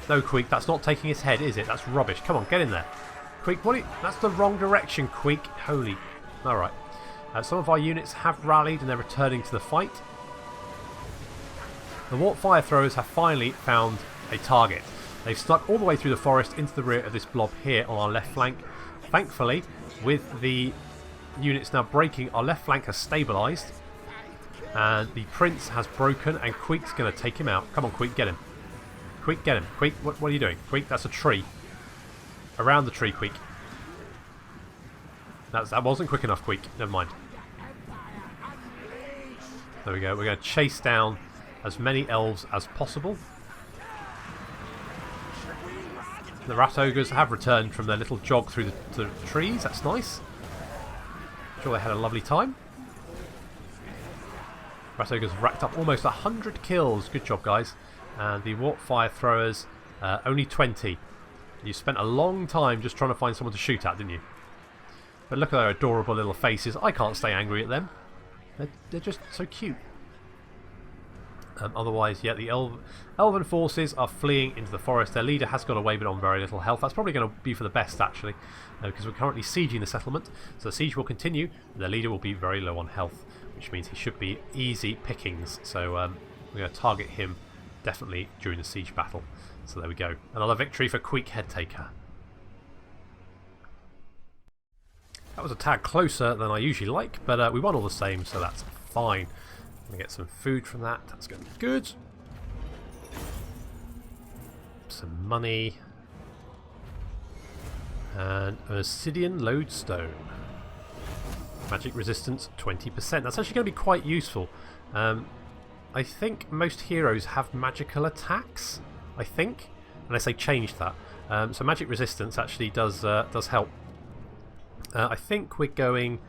No, Queek, that's not taking his head, is it? That's rubbish. Come on, get in there. Queek, what are you... That's the wrong direction, Queek. Holy... Alright. Some of our units have rallied and they're returning to the fight. The warp fire throwers have finally found a target. They've stuck all the way through the forest into the rear of this blob here on our left flank. Thankfully, with the units now breaking, our left flank has stabilised, and the prince has broken, and Queek's going to take him out. Come on, Queek, get him. Queek, get him. Queek, what are you doing? Queek, that's a tree. Around the tree, Queek. That wasn't quick enough, Queek. Never mind. There we go. We're going to chase down as many elves as possible. The rat ogres have returned from their little jog through the trees. That's nice. Sure they had a lovely time. Rat ogres have racked up almost 100 kills. Good job, guys. And the warp fire throwers, only 20. You spent a long time just trying to find someone to shoot at, didn't you? But look at their adorable little faces. I can't stay angry at them. They're just so cute. Otherwise, yeah, the elven forces are fleeing into the forest. Their leader has got away, but on very little health. That's probably going to be for the best, actually, because we're currently sieging the settlement. So the siege will continue. And their leader will be very low on health, which means he should be easy pickings. So we're going to target him definitely during the siege battle. So there we go. Another victory for Queek Headtaker. That was a tad closer than I usually like, but we won all the same, so that's fine. I'm going to get some food from that. That's going to be good. Some money. And an obsidian lodestone. Magic resistance 20%. That's actually going to be quite useful. I think most heroes have magical attacks. I think. Unless they changed that. So magic resistance actually does help. I think we're going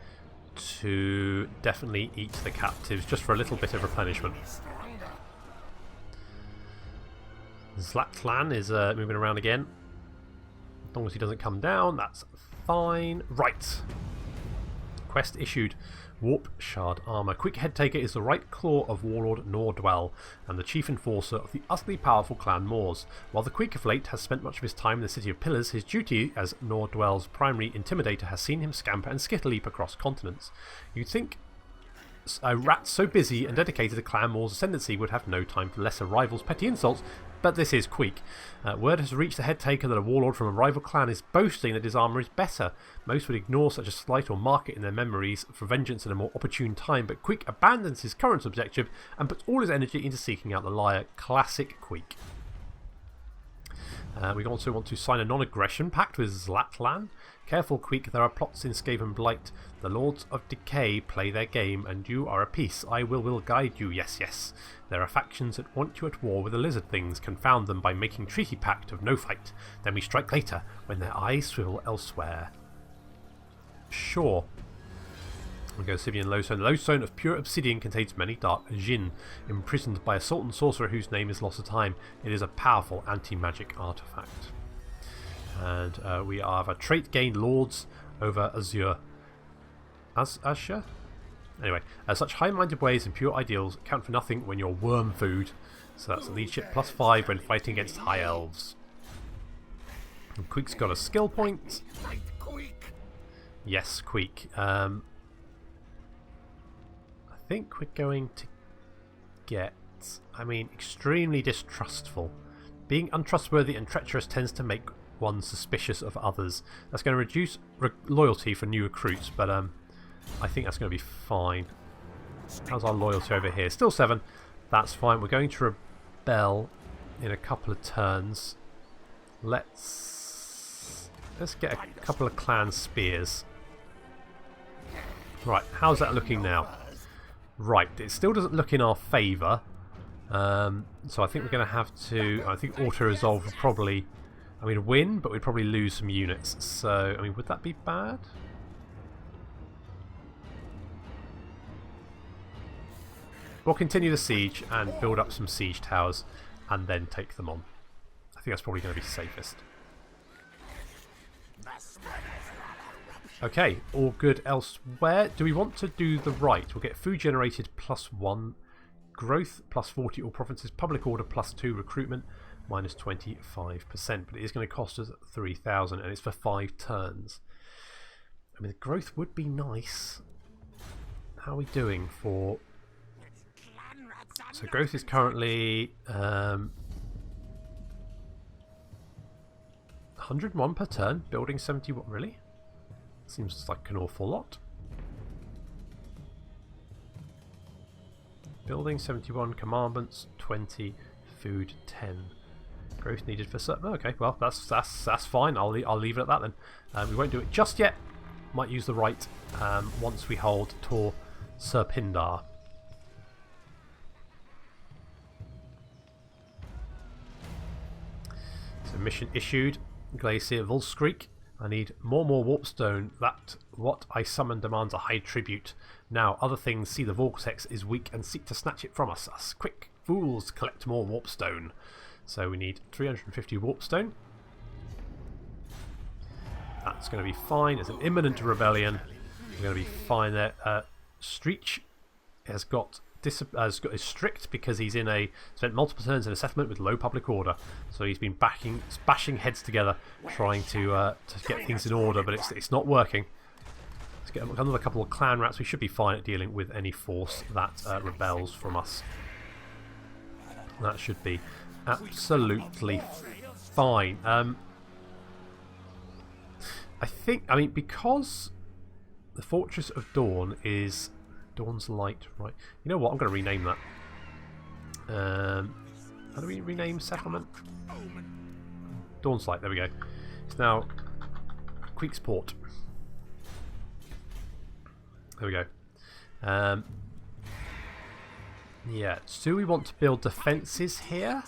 to definitely eat the captives just for a little bit of replenishment. Zlatlan is moving around again. As long as he doesn't come down, that's fine. Right. Quest issued. Warp Shard Armour. Queek Headtaker is the right claw of Warlord Nordwell and the chief enforcer of the utterly powerful clan Moors. While the Queek of late has spent much of his time in the City of Pillars, his duty as Nordwell's primary intimidator has seen him scamper and skittle-leap across continents. You'd think a rat so busy and dedicated to Clan Moor's ascendancy would have no time for lesser rivals' petty insults, but this is Queek. Word has reached the Headtaker that a warlord from a rival clan is boasting that his armour is better. Most would ignore such a slight or mark it in their memories for vengeance at a more opportune time, but Queek abandons his current objective and puts all his energy into seeking out the liar. Classic Queek. We also want to sign a non-aggression pact with Zlatlan. Careful, Queek, there are plots in Skaven Blight. The Lords of Decay play their game, and you are a piece. I will guide you, yes, yes. There are factions that want you at war with the lizard things. Confound them by making treaty pact of no fight. Then we strike later, when their eyes swivel elsewhere. Sure. We go Sibian Lodestone. The Lodestone of pure obsidian contains many dark Jinn, imprisoned by a Sultan sorcerer whose name is Loss of Time. It is a powerful anti-magic artifact. And we have a trait gain Lords over Azure. Azure? Anyway, such high-minded ways and pure ideals count for nothing when you're worm food. So that's leadership +5 when fighting against High Elves. And Queek's got a skill point. Yes, Queek. I think we're going to get, extremely distrustful. Being untrustworthy and treacherous tends to make one suspicious of others. That's going to reduce loyalty for new recruits, but I think that's going to be fine. How's our loyalty over here? Still 7. That's fine. We're going to rebel in a couple of turns. Let's get a couple of clan spears. Right, how's that looking now? Right, it still doesn't look in our favour. So I think we're going to have to... I think auto-resolve would probably... win, but we'd probably lose some units. So, would that be bad? We'll continue the siege and build up some siege towers and then take them on. I think that's probably going to be safest. Okay, all good elsewhere. Do we want to do the right? We'll get food generated +1, growth +40 all provinces, public order +2, recruitment -25%. But it is going to cost us 3,000 and it's for 5 turns. The growth would be nice. How are we doing for... So growth is currently 101 per turn, building 71, really? Seems like an awful lot. Building 71, commandments 20, food 10. Growth needed for certain. Okay, well that's fine. I'll leave it at that then. We won't do it just yet. Might use the right once we hold Tor Serpindar. So mission issued. Glacier, Volskreek. I need more warpstone. That what I summon demands a high tribute. Now, other things see the vortex is weak and seek to snatch it from us. Us quick fools, collect more warpstone. So we need 350 warpstone. That's going to be fine. It's an imminent rebellion. We're going to be fine there. Streech is strict because he's spent multiple turns in a settlement with low public order. So he's been bashing heads together, trying to get things in order, but it's not working. Let's get another couple of clan rats. We should be fine at dealing with any force that rebels from us. That should be absolutely fine. I mean, because the Fortress of Dawn is Dawn's Light, right? You know what? I'm going to rename that. How do we rename settlement? Dawn's Light. There we go. It's now Queek's Port. There we go. Yeah. Do we want to build defences here?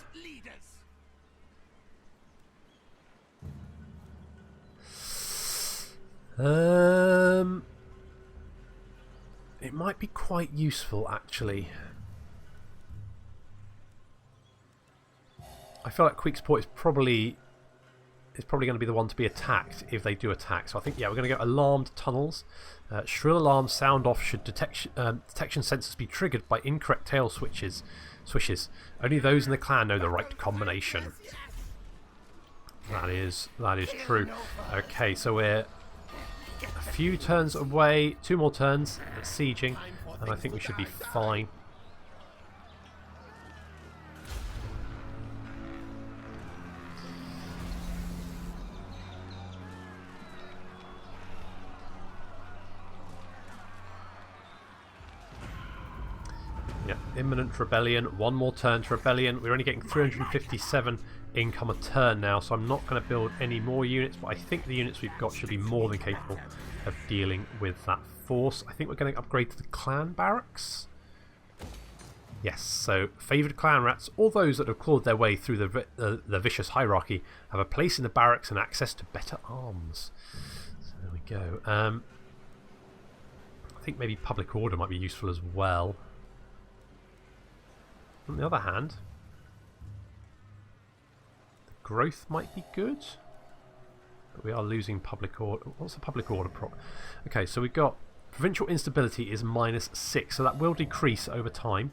It might be quite useful, actually. I feel like Queek's Port is probably going to be the one to be attacked if they do attack. So I think, yeah, we're going to go alarmed tunnels. Shrill alarms sound off should detection sensors be triggered by incorrect tail swishes. Only those in the clan know the right combination. That is true. Okay, so we're a few turns away, 2 more turns at sieging, and I think we should be fine. Yeah, imminent rebellion, 1 more turn to rebellion. We're only getting 357 income a turn now, so I'm not going to build any more units, but I think the units we've got should be more than capable of dealing with that force. I think we're going to upgrade to the clan barracks. Yes, so favoured clan rats, all those that have clawed their way through the vicious hierarchy, have a place in the barracks and access to better arms. So there we go. I think maybe public order might be useful as well. On the other hand, growth might be good, but we are losing public order. What's the public order prop? Okay, so we've got provincial instability is -6, so that will decrease over time.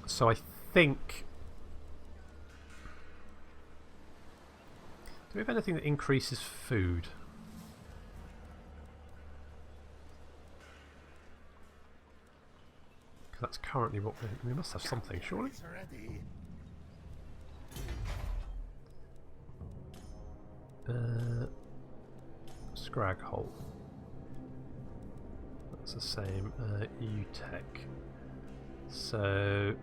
So I think, do we have anything that increases food? Because that's currently what we must have something, surely. Scrag hole. That's the same. UTech. So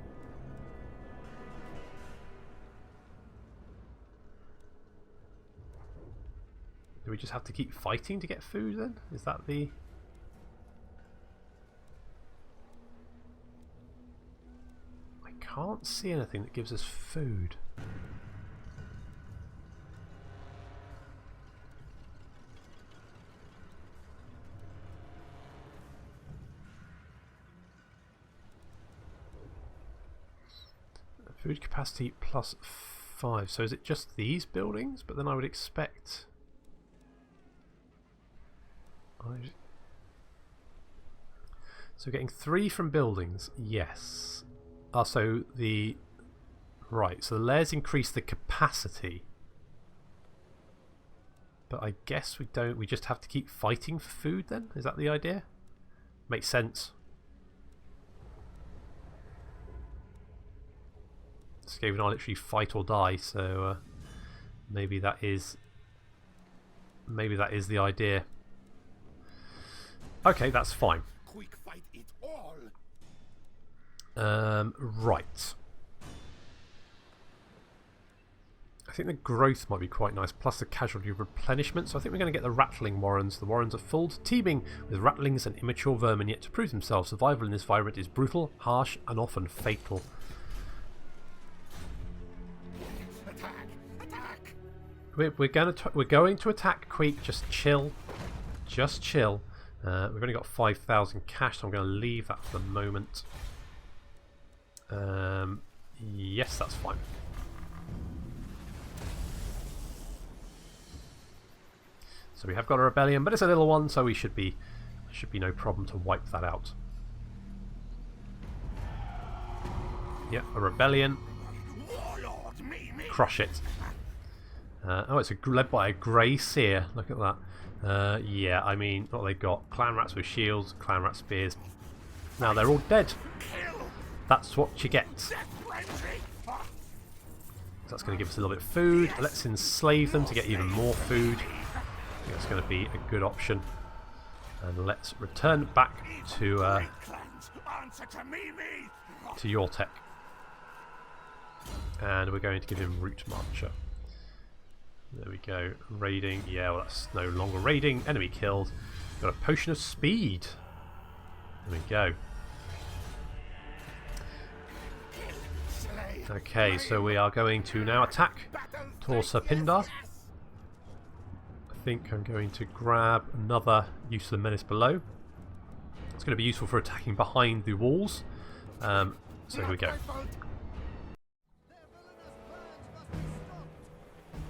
do we just have to keep fighting to get food then? Is that the... I can't see anything that gives us food. Food capacity +5. So is it just these buildings? But then I would expect... So getting 3 from buildings, yes. So the... Right, so the layers increase the capacity. But I guess we don't... We just have to keep fighting for food then? Is that the idea? Makes sense. Skaven are literally fight or die, so maybe that is the idea. Okay, that's fine. Right. I think the growth might be quite nice, plus the casualty replenishment. So I think we're going to get the rattling warrens. The warrens are full to teeming with rattlings and immature vermin, yet to prove themselves, survival in this environment is brutal, harsh, and often fatal. we're going to attack Queek. Just chill. Just chill. We've only got 5,000 cash, so I'm going to leave that for the moment. Yes, that's fine. So we have got a rebellion, but it's a little one, so we should be no problem to wipe that out. Yep, a rebellion. Crush it. Oh, it's led by a grey seer. Look at that. Yeah, I mean, what they've got: clan rats with shields, clan rat spears. Now they're all dead. That's what you get. So that's going to give us a little bit of food. Let's enslave them to get even more food. I think that's going to be a good option. And let's return back to your tech. And we're going to give him Root Marcher. There we go. Raiding. Yeah, well, that's no longer raiding. Enemy killed. Got a Potion of Speed. There we go. Okay, so we are going to now attack Torsa Pindar. I think I'm going to grab another use of the Menace Below. It's going to be useful for attacking behind the walls. So here we go.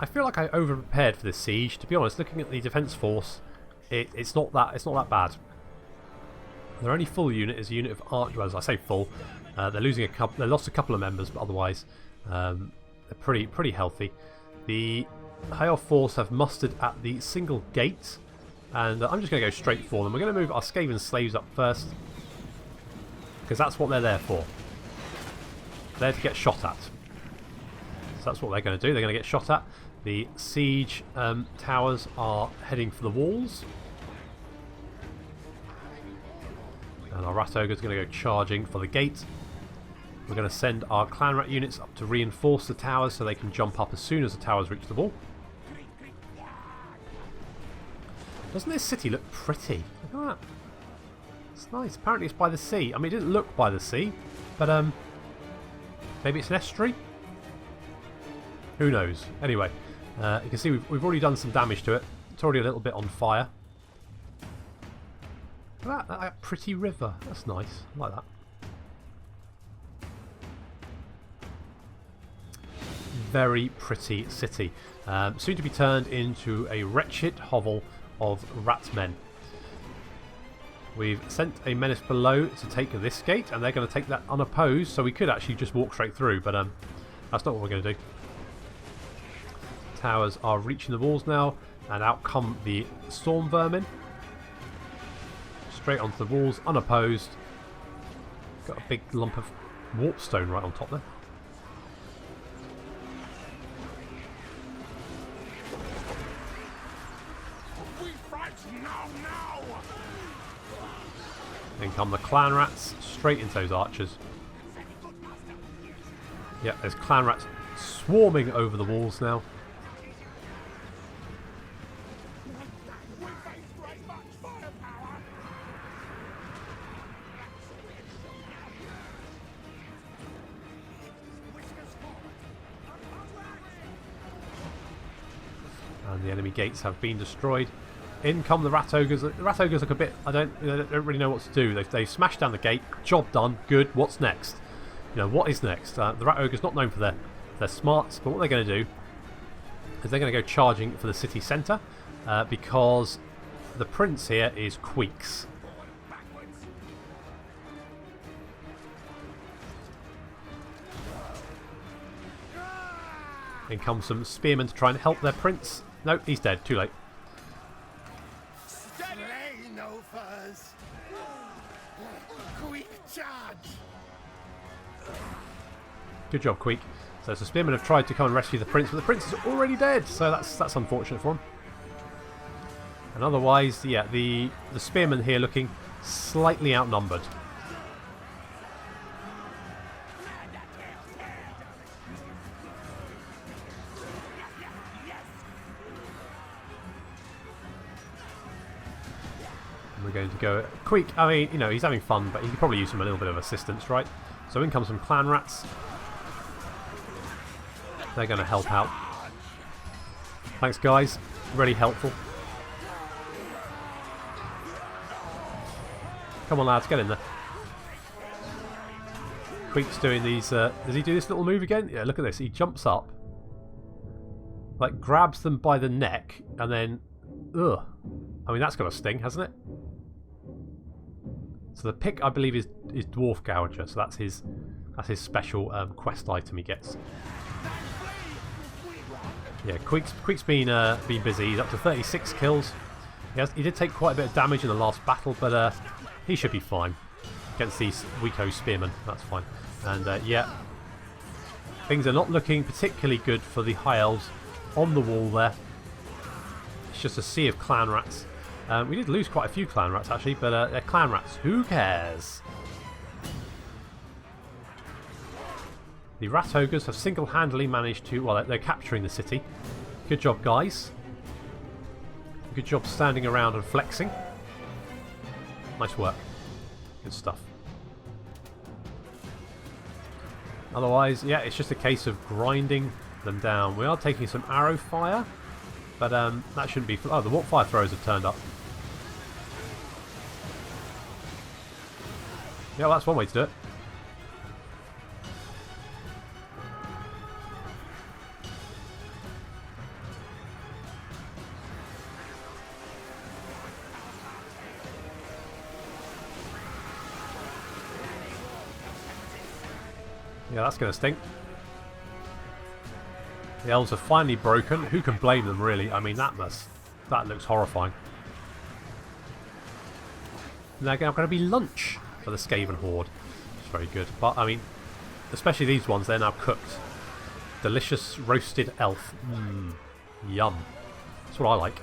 I feel like I over-prepared for this siege. To be honest, looking at the defence force, it's not that bad. Their only full unit is a unit of archers. Well, as I say full, they're losing a couple. They lost a couple of members, but otherwise they're pretty healthy. The High Elf force have mustered at the single gate, and I'm just going to go straight for them. We're going to move our Skaven slaves up first, because that's what they're there for. They're to get shot at. So that's what they're going to do. They're going to get shot at. The siege towers are heading for the walls. And our Rat Ogre is going to go charging for the gate. We're going to send our Clan Rat units up to reinforce the towers so they can jump up as soon as the towers reach the wall. Doesn't this city look pretty? Look at that. It's nice. Apparently it's by the sea. I mean, it didn't look by the sea, but maybe it's an estuary? Who knows? Anyway, you can see we've already done some damage to it. It's already a little bit on fire. Look at that pretty river. That's nice. I like that. Very pretty city. Soon to be turned into a wretched hovel of rat men. We've sent a Menace Below to take this gate, and they're going to take that unopposed, so we could actually just walk straight through, but that's not what we're going to do. Towers are reaching the walls now, and out come the storm vermin. Straight onto the walls, unopposed. Got a big lump of warpstone right on top there. Then come the clan rats, straight into those archers. Yeah, there's clan rats swarming over the walls now. And the enemy gates have been destroyed. In come the Rat Ogres. The Rat Ogres look a bit... they don't really know what to do. They've smashed down the gate. Job done. Good. What's next? You know, what is next? The Rat Ogre's not known for their smarts, but what they're going to do is they're going to go charging for the city centre, because the prince here is Queeks. In come some spearmen to try and help their prince. Nope, he's dead. Too late. Good job, Queek. So the spearmen have tried to come and rescue the prince, but the prince is already dead, so that's unfortunate for him. And otherwise, yeah, the spearmen here looking slightly outnumbered. And we're going to go... Queek, I mean, you know, he's having fun, but he could probably use some a little bit of assistance, right? So in comes some clan rats. They're going to help out. Thanks, guys. Really helpful. Come on, lads, get in there. Queek's doing these... does he do this little move again? Yeah, look at this. He jumps up. Like, grabs them by the neck, and then... Ugh. I mean, that's got a sting, hasn't it? So the pick, I believe, is Dwarf Gouger. So that's his special quest item he gets. Yeah, Queek's been busy. He's up to 36 kills. He did take quite a bit of damage in the last battle, but he should be fine against these Weeko spearmen. That's fine. And yeah, things are not looking particularly good for the High Elves on the wall there. It's just a sea of clan rats. We did lose quite a few clan rats actually, but they're clan rats. Who cares? The rat ogres have single-handedly managed to... Well, they're capturing the city. Good job, guys. Good job standing around and flexing. Nice work. Good stuff. Otherwise, yeah, it's just a case of grinding them down. We are taking some arrow fire, but that shouldn't be... Oh, the warp fire throwers have turned up. Yeah, well, that's one way to do it. Yeah, that's going to stink. The elves are finally broken. Who can blame them, really? I mean, that looks horrifying. They're going to be lunch for the Skaven horde. It's very good. But, I mean, especially these ones, they're now cooked. Delicious roasted elf. Mmm. Yum. That's what I like.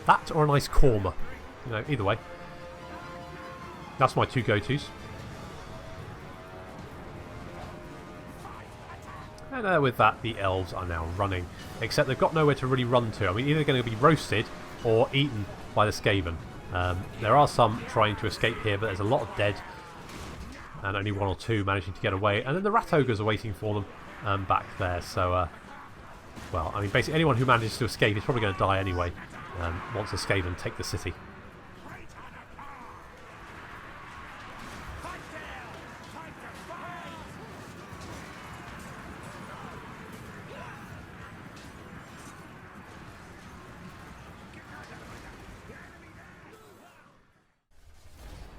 That or a nice korma. You know, either way. That's my two go-tos. And with that, the elves are now running. Except they've got nowhere to really run to. I mean, either going to be roasted or eaten by the Skaven. There are some trying to escape here, but there's a lot of dead. And only one or two managing to get away. And then the rat ogres are waiting for them back there. So, well, I mean, basically anyone who manages to escape is probably going to die anyway. Once the Skaven take the city.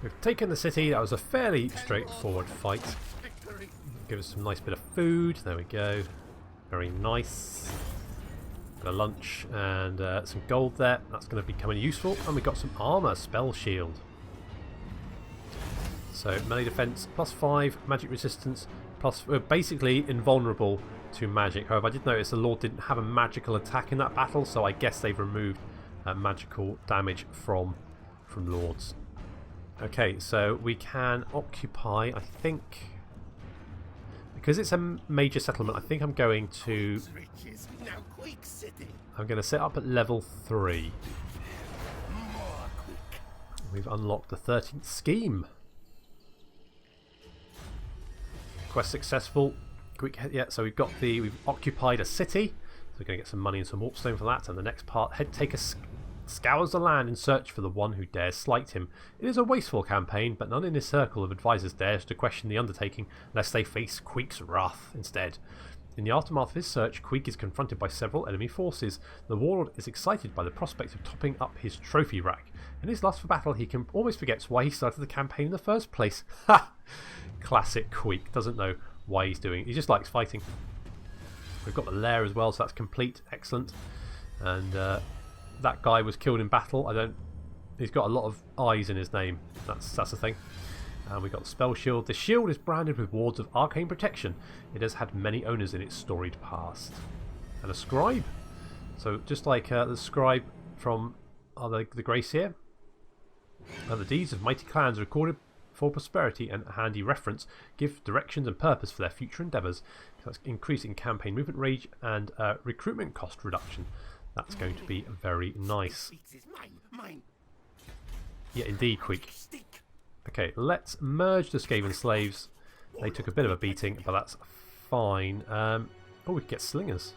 We've taken the city. That was a fairly straightforward fight. Give us some nice bit of food. There we go. Very nice. Bit of lunch and some gold there. That's going to be coming useful. And we got some armor, spell shield. So melee defense +5, magic resistance plus. We're basically invulnerable to magic. However, I did notice the Lord didn't have a magical attack in that battle, so I guess they've removed magical damage from Lords. Okay, so we can occupy, I think, because it's a major settlement, I think I'm going to set up at level 3. We've unlocked the 13th scheme. Quest successful. Yeah, so we've occupied a city, so we're going to get some money and some warpstone for that. And the next part, Headtaker scours the land in search for the one who dares slight him. It is a wasteful campaign, but none in his circle of advisors dares to question the undertaking, lest they face Queek's wrath instead. In the aftermath of his search, Queek is confronted by several enemy forces. The warlord is excited by the prospect of topping up his trophy rack. In his lust for battle, he almost forgets why he started the campaign in the first place. Ha! Classic Queek. Doesn't know why he's doing it. He just likes fighting. We've got the lair as well, so that's complete. Excellent. And that guy was killed in battle. He's got a lot of eyes in his name. That's the thing. And we got the spell shield. The shield is branded with wards of arcane protection. It has had many owners in its storied past. And a scribe. So just like the scribe from the Grace here. The deeds of mighty clans recorded for prosperity and handy reference give directions and purpose for their future endeavours. That's increasing campaign movement rage and recruitment cost reduction. That's going to be very nice. Yeah, indeed, Queek. Okay, let's merge the Skaven slaves. They took a bit of a beating, but that's fine. Oh, we can get slingers.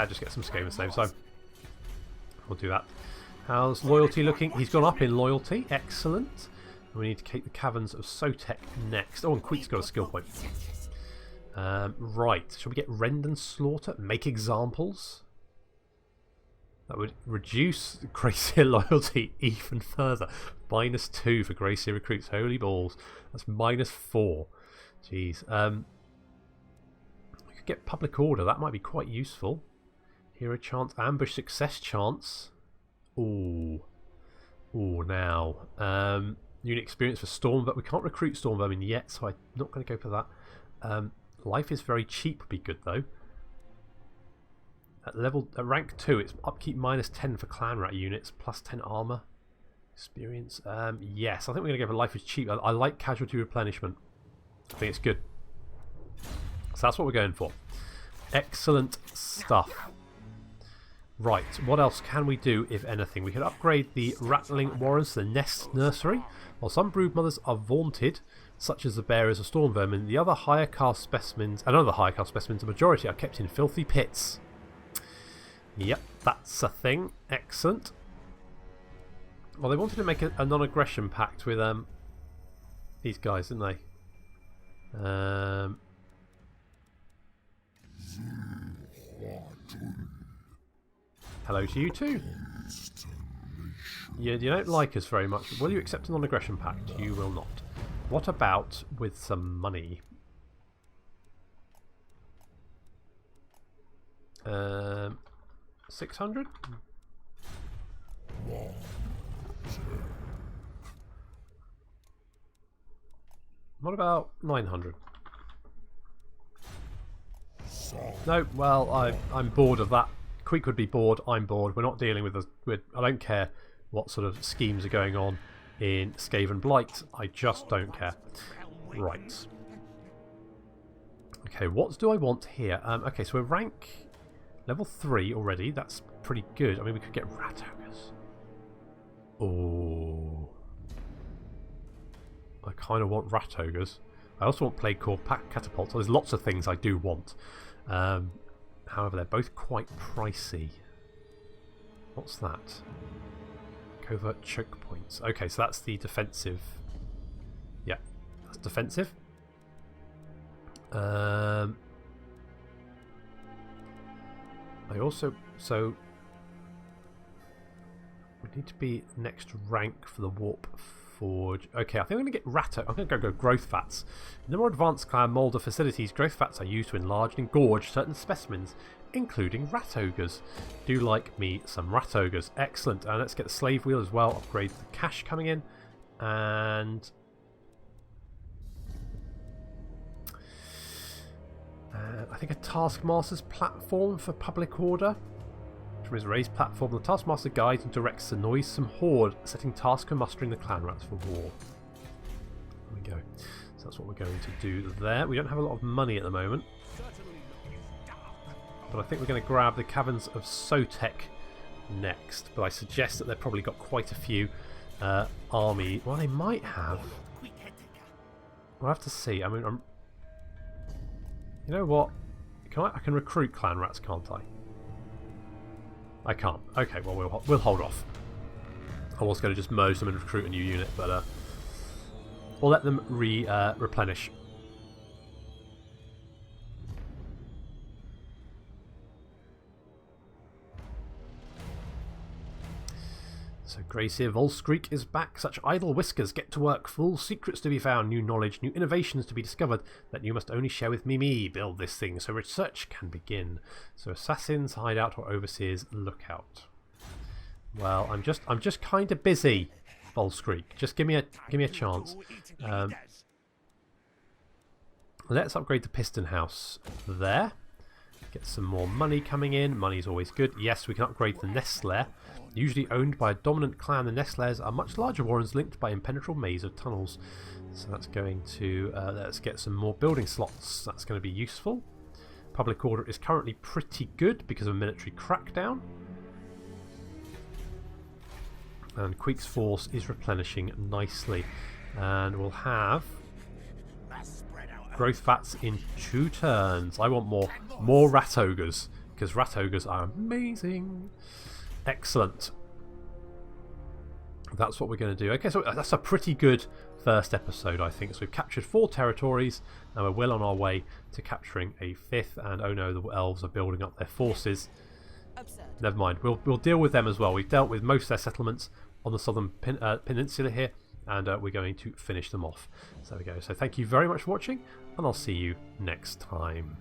Just get some Skaven slaves. So we'll do that. How's loyalty looking? He's gone up in loyalty. Excellent. We need to keep the caverns of Sotek next. Oh, and Queek's got a skill point. Right. Shall we get rend and slaughter? Make examples. That would reduce Gracier loyalty even further. -2 for Gracier recruits. Holy balls. That's -4. Jeez. We could get public order. That might be quite useful. Hero chance, ambush success chance. Ooh. Ooh, now. Unit experience for storm, but we can't recruit storm vermin yet, so I'm not going to go for that. Life is very cheap would be good though. At rank 2, it's upkeep -10 for clan rat units, +10 armor. Experience. Yes, I think we're going to go for life is cheap. I like casualty replenishment. I think it's good. So that's what we're going for. Excellent stuff. Right, what else can we do, if anything? We could upgrade the rattling warrens to the nest nursery. While some brood mothers are vaunted, such as the bearers of storm vermin, the other higher caste specimens, and other higher caste specimens, the majority are kept in filthy pits. Yep, that's a thing. Excellent. Well, they wanted to make a non-aggression pact with these guys, didn't they? Hello to you too. You don't like us very much. Will you accept a non-aggression pact? You will not. What about with some money? 600? What about 900? No, well, I'm bored of that. Queek would be bored, I'm bored. We're not dealing with I don't care what sort of schemes are going on in Skaven Blight. I just don't care. Right. Okay, what do I want here? Okay, so we're rank level 3 already. That's pretty good. I mean, we could get rat ogres. Oh. I kind of want rat ogres. I also want plague core catapults. So there's lots of things I do want. However, they're both quite pricey. What's that? Covert choke points. Okay, so that's the defensive. Yeah, that's defensive. I also... So... we need to be next rank for the warp forge. Okay, I think I'm going to get Ratto. I'm going to go growth fats. In the more advanced clan molder facilities, growth fats are used to enlarge and engorge certain specimens, including rat ogres. Do like me some rat ogres. Excellent. And let's get the slave wheel as well. Upgrade the cash coming in. And... I think a Taskmaster's platform for public order. From his raised platform, the Taskmaster guides and directs the noisome horde, setting task for mustering the clan rats for war. There we go. So that's what we're going to do there. We don't have a lot of money at the moment, but I think we're going to grab the caverns of Sotek next. But I suggest that they've probably got quite a few army. Well, they might have. We'll have to see. I mean, you know what? I can recruit clan rats, can't I? I can't. Okay, well we'll hold off. I was going to just merge them and recruit a new unit, but we'll let them replenish. So Gracier Volskreek is back. Such idle whiskers, get to work. Full secrets to be found, new knowledge, new innovations to be discovered that you must only share with me. Build this thing so research can begin. So assassins, hideout, or overseers, lookout. Well, I'm just kind of busy, Volskreek. Just give me a chance. Let's upgrade the piston house there. Get some more money coming in. Money's always good. Yes, we can upgrade the nest lair. Usually owned by a dominant clan, the nest lairs are much larger warrens linked by impenetrable maze of tunnels. So that's going to... let's get some more building slots. That's going to be useful. Public order is currently pretty good because of a military crackdown. And Queek's force is replenishing nicely. And we'll have... growth vats in 2 turns. I want more rat ogres, because rat ogres are amazing. Excellent. That's what we're going to do. Okay, so that's a pretty good first episode, I think. So we've captured 4 territories, and we're well on our way to capturing a 5th. And oh no, the elves are building up their forces. Absurd. Never mind. We'll deal with them as well. We've dealt with most of their settlements on the southern peninsula here, and we're going to finish them off. So there we go. So thank you very much for watching, and I'll see you next time.